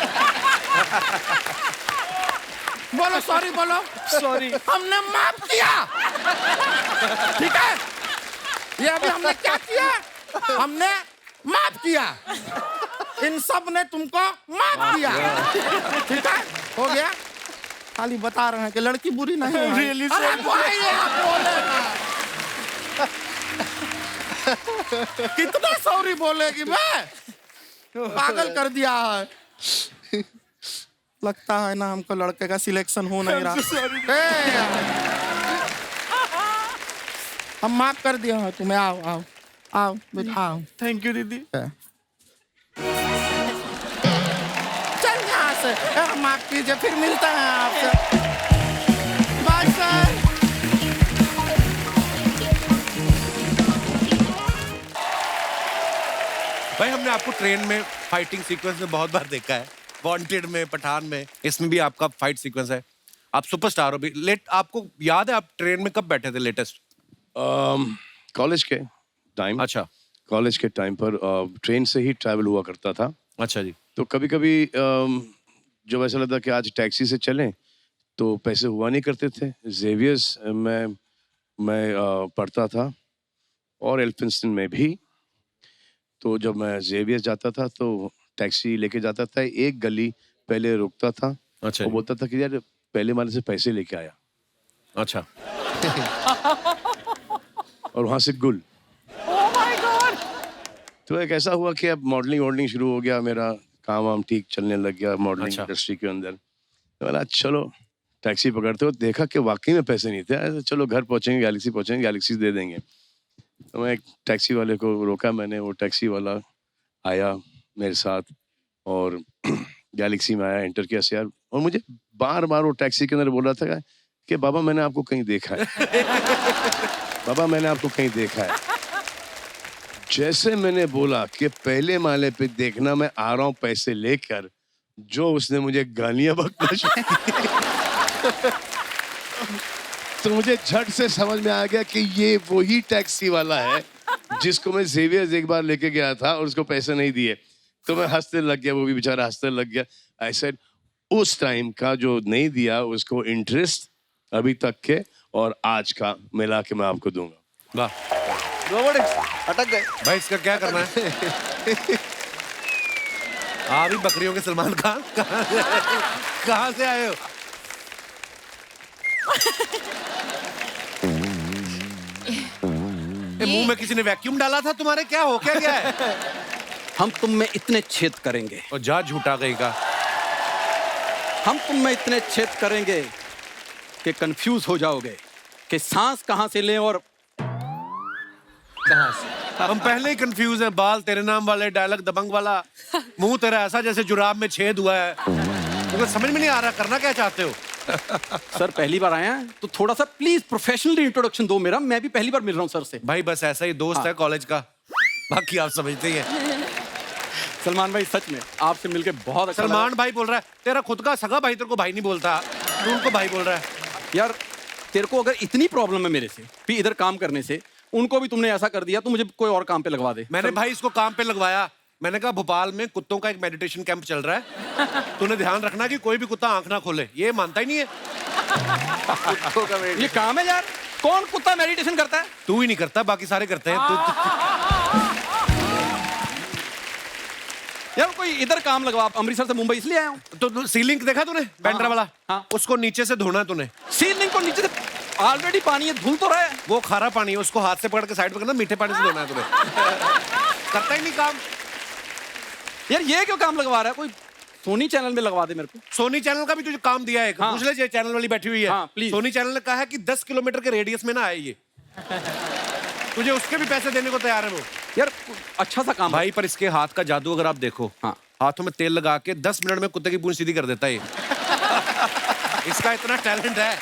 बोलो सॉरी, बोलो सॉरी। हमने माफ किया, ठीक है। ये अभी हमने क्या किया, हमने माफ किया। इन सब ने तुमको माफ किया, ठीक है, हो गया। खाली बता रहे हैं कि लड़की बुरी नहीं है। Really अरे बोलिए, आप बोलेगा। कितना सॉरी बोलेगी मैं, पागल कर दिया है। लगता है ना हमको लड़के का सिलेक्शन हो नहीं रहा। हम माफ कर दिया है तुम्हें, आओ आओ आओ बेटा आओ। थैंक यू दीदी। चल यहाँ से, माफ कीजिए, फिर मिलते हैं आपसे। Bye sir. भाई हमने आपको ट्रेन में फाइटिंग सीक्वेंस में बहुत बार देखा है, वांटेड में, पठान में, इसमें भी आपका फाइट सीक्वेंस है। आप सुपरस्टार हो भी। आपको याद है आप ट्रेन में कब बैठे थे लेटेस्ट? कॉलेज के टाइम। अच्छा। कॉलेज के टाइम पर ट्रेन से ही ट्रैवल हुआ करता था। अच्छा जी। तो कभी कभी जब ऐसा लगता कि आज टैक्सी से चलें तो पैसे हुआ नहीं करते थे। जेवियर्स में मैं पढ़ता था और एल्फिंस्टन में भी। तो जब मैं जेवियर्स जाता था तो टैक्सी लेके जाता था, एक गली पहले रुकता था। अच्छा। वो बोलता था कि यार पहले वाले से पैसे लेके आया। अच्छा। और वहां से गुल। तो एक ऐसा हुआ कि अब मॉडलिंग शुरू हो गया, मेरा काम वाम ठीक चलने लग गया मॉडलिंग इंडस्ट्री के अंदर। तो बोला चलो टैक्सी पकड़ते हो, देखा कि वाकई में पैसे नहीं थे। चलो घर पहुंचेंगे, गैलेक्सी दे देंगे। तो मैं एक टैक्सी वाले को रोका मैंने, वो टैक्सी वाला आया मेरे साथ और गैलेक्सी में आया, एंटर किया यार। और मुझे बार बार वो टैक्सी के अंदर बोल रहा था कि बाबा मैंने आपको कहीं देखा है, बाबा मैंने आपको कहीं देखा है। जैसे मैंने बोला कि पहले माले पे देखना, मैं आ रहा हूँ पैसे लेकर, जो उसने मुझे गालियां बकना शुरू की। तो मुझे झट से समझ में आ गया कि ये वही टैक्सी वाला है जिसको मैं जेवियर्स एक बार लेके गया था और उसको पैसे नहीं दिए। तो मैं हंसने लग गया, वो भी बेचारा हंसने लग गया। आई सेड उस टाइम का जो नहीं दिया उसको इंटरेस्ट अभी तक के और आज का मिला के मैं आपको दूंगा। वाह, अटक गए भाई। इसका क्या करना है? आप भी बकरियों के सलमान खान कहाँ से आए हो? मुंह में किसी ने वैक्यूम डाला था तुम्हारे? क्या हो क्या गया है? हम तुम में इतने छेद करेंगे। और जा झूठा गई का। हम तुम में इतने छेद करेंगे कि कंफ्यूज हो जाओगे कि सांस कहां से लें और कहां से। हम पहले ही कंफ्यूज हैं। बाल तेरे नाम वाले, डायलॉग दबंग वाला, मुंह तेरा ऐसा जैसे जुराब में छेद हुआ है। तो समझ में नहीं आ रहा करना क्या चाहते हो। सर पहली बार आए हैं तो थोड़ा सा प्लीज प्रोफेशनल इंट्रोडक्शन दो मेरा। मैं भी पहली बार मिल रहा हूँ सर से। भाई बस ऐसा ही दोस्त है कॉलेज का, बाकी आप समझते ही हैं। सलमान भाई सच में आपसे मिलके बहुत अच्छा सलमान भाई बोल रहा है, तेरा खुद का सगा भाई तेरे को भाई नहीं बोलता। तू उनको भाई बोल रहा है यार। तेरे को अगर इतनी प्रॉब्लम है मेरे से भी इधर काम करने से, उनको भी तुमने ऐसा कर दिया, तो मुझे कोई और काम पे लगवा दे। मैंने भाई इसको काम पे लगवाया। मैंने कहा भोपाल में कुत्तों का एक मेडिटेशन कैंप चल रहा है, तूने ध्यान रखना कि कोई भी कुत्ता आंख ना खोले। ये मानता ही नहीं है। ये काम है यार, कौन कुत्ता मेडिटेशन करता है? तू ही नहीं करता, बाकी सारे करते हैं। यार कोई इधर काम लगवा। अमृतसर से मुंबई इसलिए आया हूँ। तो सीलिंग देखा तूने बैंड्रा वाला? हाँ। उसको नीचे से धोना तूने। सीलिंग को नीचे से ऑलरेडी पानी है, धुल तो रहा है। वो खारा पानी है, उसको हाथ से पकड़ के साइड पे करना, मीठे पानी से धोना है तुम्हें। करता ही नहीं काम। यार ये क्यों काम लगवा रहा है? कोई सोनी चैनल में लगवा दे मेरे को। सोनी चैनल का भी तुझे काम दिया है। हाँ। पूछ ले, चैनल वाली बैठी हुई है। हाँ, प्लीज। सोनी चैनल ने कहा है कि 10 किलोमीटर के रेडियस में ना आए ये। तुझे उसके भी पैसे देने को तैयार है वो। यार अच्छा सा काम भाई, पर इसके हाथ का जादू अगर आप देखो। हाँ। हाथों में तेल लगा के 10 मिनट में कुत्ते की पूंछ सीधी कर देता है ये। इसका इतना टैलेंट है।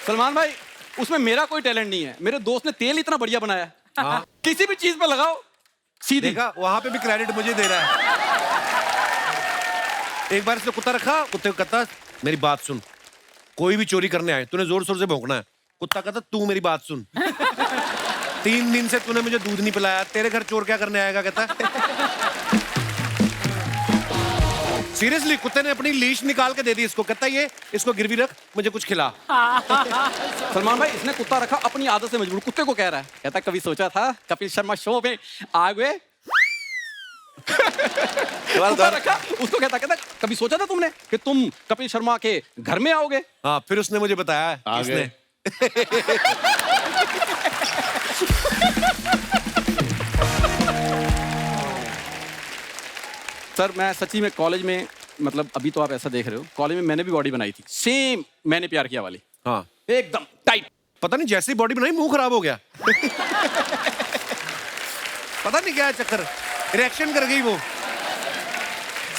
सलमान भाई, उसमें मेरा कोई टैलेंट नहीं है। मेरे दोस्त ने तेल इतना बढ़िया बनाया। हाँ। किसी भी चीज पे लगाओ सीधी। देखा, वहां पे भी क्रेडिट मुझे दे रहा है। एक बार इसने कुत्ता रखा, कुत्ते को कहता मेरी बात सुन, कोई भी चोरी करने आए तूने जोर शोर से भौंकना है। कुत्ता कहता तू मेरी बात सुन, 3 दिन से तूने मुझे दूध नहीं पिलाया, तेरे घर चोर क्या करने आएगा? कहता सीरियसली, कुत्ते ने अपनी लीश निकाल के दे दी इसको। कहता ये इसको गिरवी रख, मुझे कुछ खिला। सलमान भाई, इसने कुत्ता रखा अपनी आदत से मजबूर। कुत्ते को कह रहा है, कहता कभी सोचा था कपिल शर्मा शो में आ गए। कुत्ता रखा, उसको कहता कभी सोचा था तुमने कि तुम कपिल शर्मा के घर में आओगे? हाँ, फिर उसने मुझे बताया किसने। सर मैं सच्ची में कॉलेज में, मतलब अभी तो आप ऐसा देख रहे हो, कॉलेज में मैंने भी बॉडी बनाई थी, सेम मैंने प्यार किया वाली। हाँ, एकदम टाइट। पता नहीं जैसी बॉडी बनाई मुंह खराब हो गया। पता नहीं क्या चक्कर, रिएक्शन कर गई वो।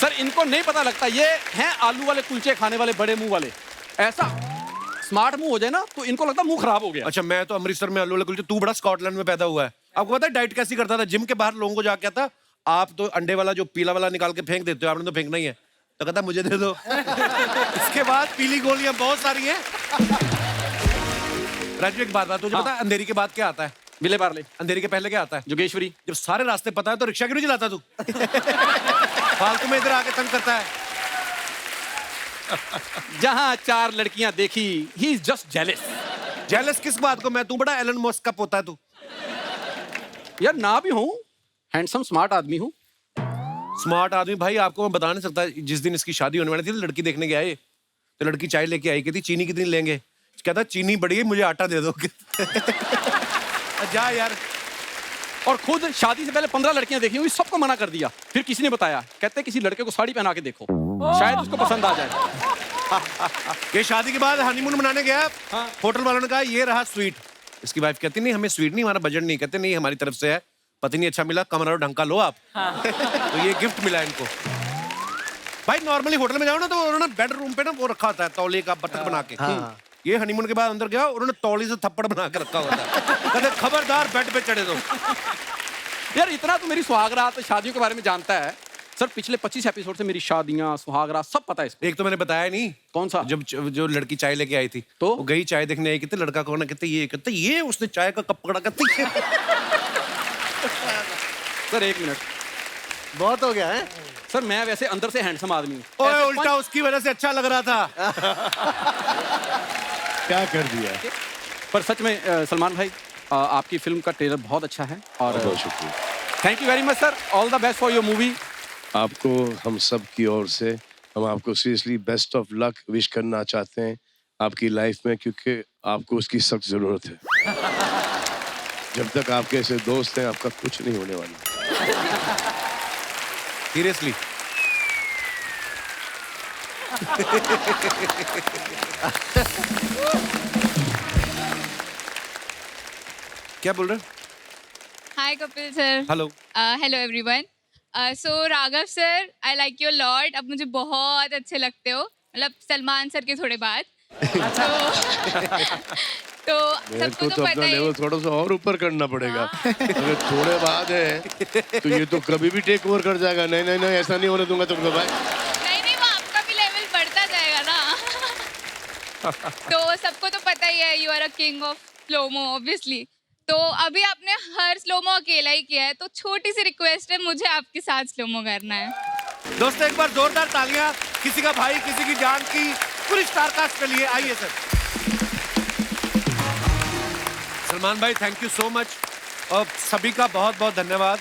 सर इनको नहीं पता लगता, ये हैं आलू वाले कुलचे खाने वाले बड़े मुंह वाले। ऐसा स्मार्ट मुंह हो जाए ना तो इनको लगता मुंह खराब हो गया। अच्छा, मैं तो अमृतसर में आलू वाले कुलचे, तू बड़ा स्कॉटलैंड में पैदा हुआ है। आपको पता है डाइट कैसी करता था? जिम के बाहर लोगों को जाके आता, आप तो अंडे वाला जो पीला वाला निकाल के फेंक देते हो, आपने तो फेंकना ही है। तो कहता मुझे दे दो। इसके बाद पीली गोलियां बहुत सारी हैं। राजू एक बात तुझे पता है अंधेरी के बाद क्या आता है? विले पार्ले। अंधेरी के पहले क्या आता है? जोगेश्वरी। जब सारे रास्ते पता है तो रिक्शा क्यों नहीं चलाता तू? फालतू में इधर आके तंग करता है। जहां 4 लड़कियां देखी, he is just jealous. Jealous किस बात को? मैं, तू बड़ा एलन मस्क का पोता है तू। यार ना भी हूं, हैंडसम स्मार्ट आदमी हूं। स्मार्ट आदमी भाई, आपको मैं बता नहीं सकता। जिस दिन इसकी शादी होने वाली थी, लड़की देखने के आए, तो लड़की चाय लेके आई, कहती चीनी कितनी लेंगे? कहता चीनी बढ़ी है, मुझे आटा दे दो। जा यार। और खुद शादी से पहले 15 लड़कियां देखी हुई, सबको मना कर दिया। फिर किसी ने बताया, कहते किसी लड़के को साड़ी पहना के देखो, शायद उसको पसंद आ जाए। ये शादी के बाद हनीमून मनाने गया, होटल वालों ने कहा ये रहा स्वीट। इसकी वाइफ कहती नहीं हमें स्वीट नहीं, हमारा बजट नहीं। कहते नहीं हमारी तरफ से है, पता नहीं अच्छा मिला, कमरा ढंग का लो आप। तो ये गिफ्ट मिला इनको। भाई नॉर्मली होटल में जाओ ना तो उन्होंने बेडरूम पे ना वो रखा होता है तौलिए का बतख बना के। ये हनीमून के बाद अंदर गया, उन्होंने तौली से थप्पड़ बना के रखा होता है। कहते खबरदार बेड पे चढ़े दो। यार इतना तो मेरी सुहागरात शादियों के बारे में जानता है। सर पिछले 25 एपिसोड से मेरी शादियां सुहागरात सब पता है इसको। एक तो मैंने बताया नहीं। कौन सा? जब जो लड़की चाय लेके आई थी, तो वो गई चाय देखने आई, कहते लड़का कौन है? कहते ये उसने चाय का कप पकड़ा। कहते सर 1 मिनट, बहुत हो गया है सर। मैं वैसे अंदर से हैंडसम आदमी हूँ। ओए उल्टा उसकी वजह से अच्छा लग रहा था। क्या कर दिया? पर सच में सलमान भाई, आपकी फिल्म का ट्रेलर बहुत अच्छा है और बहुत शुक्रिया। Thank you very much sir. All the best for your movie. आपको हम सब की ओर से हम आपको seriously best of luck wish करना चाहते हैं आपकी लाइफ में, क्योंकि आपको उसकी सख्त जरूरत है। जब तक आपके ऐसे दोस्त हैं आपका कुछ नहीं होने वाला। सीरियसली। क्या बोल रहे? Hi Kapil sir. Hello. Hello everyone. So Raghav sir, I like you lot. अब मुझे बहुत अच्छे लगते हो, मतलब सलमान सर के थोड़े बाद। तो सबको तो अपना पता ही। लेवल थोड़ा सा और ऊपर करना पड़ेगा। अगर थोड़े बाद है तो ये तो कभी भी टेक ओवर कर जाएगा। नहीं नहीं नहीं, ऐसा नहीं होने दूंगा तुमको भाई। नहीं नहीं, वो आपका भी लेवल बढ़ता जाएगा ना। तो सबको तो पता ही है, you are a king of slomo obviously. तो अभी आपने हर स्लोमो अकेला ही किया है, तो छोटी सी रिक्वेस्ट है, मुझे आपके साथ स्लोमो करना है। दोस्तों एक बार जोरदार तालियां किसी का भाई किसी की जान की पूरी स्टारकास्ट के लिए। आइए सर। सलमान भाई थैंक यू सो मच और सभी का बहुत बहुत धन्यवाद।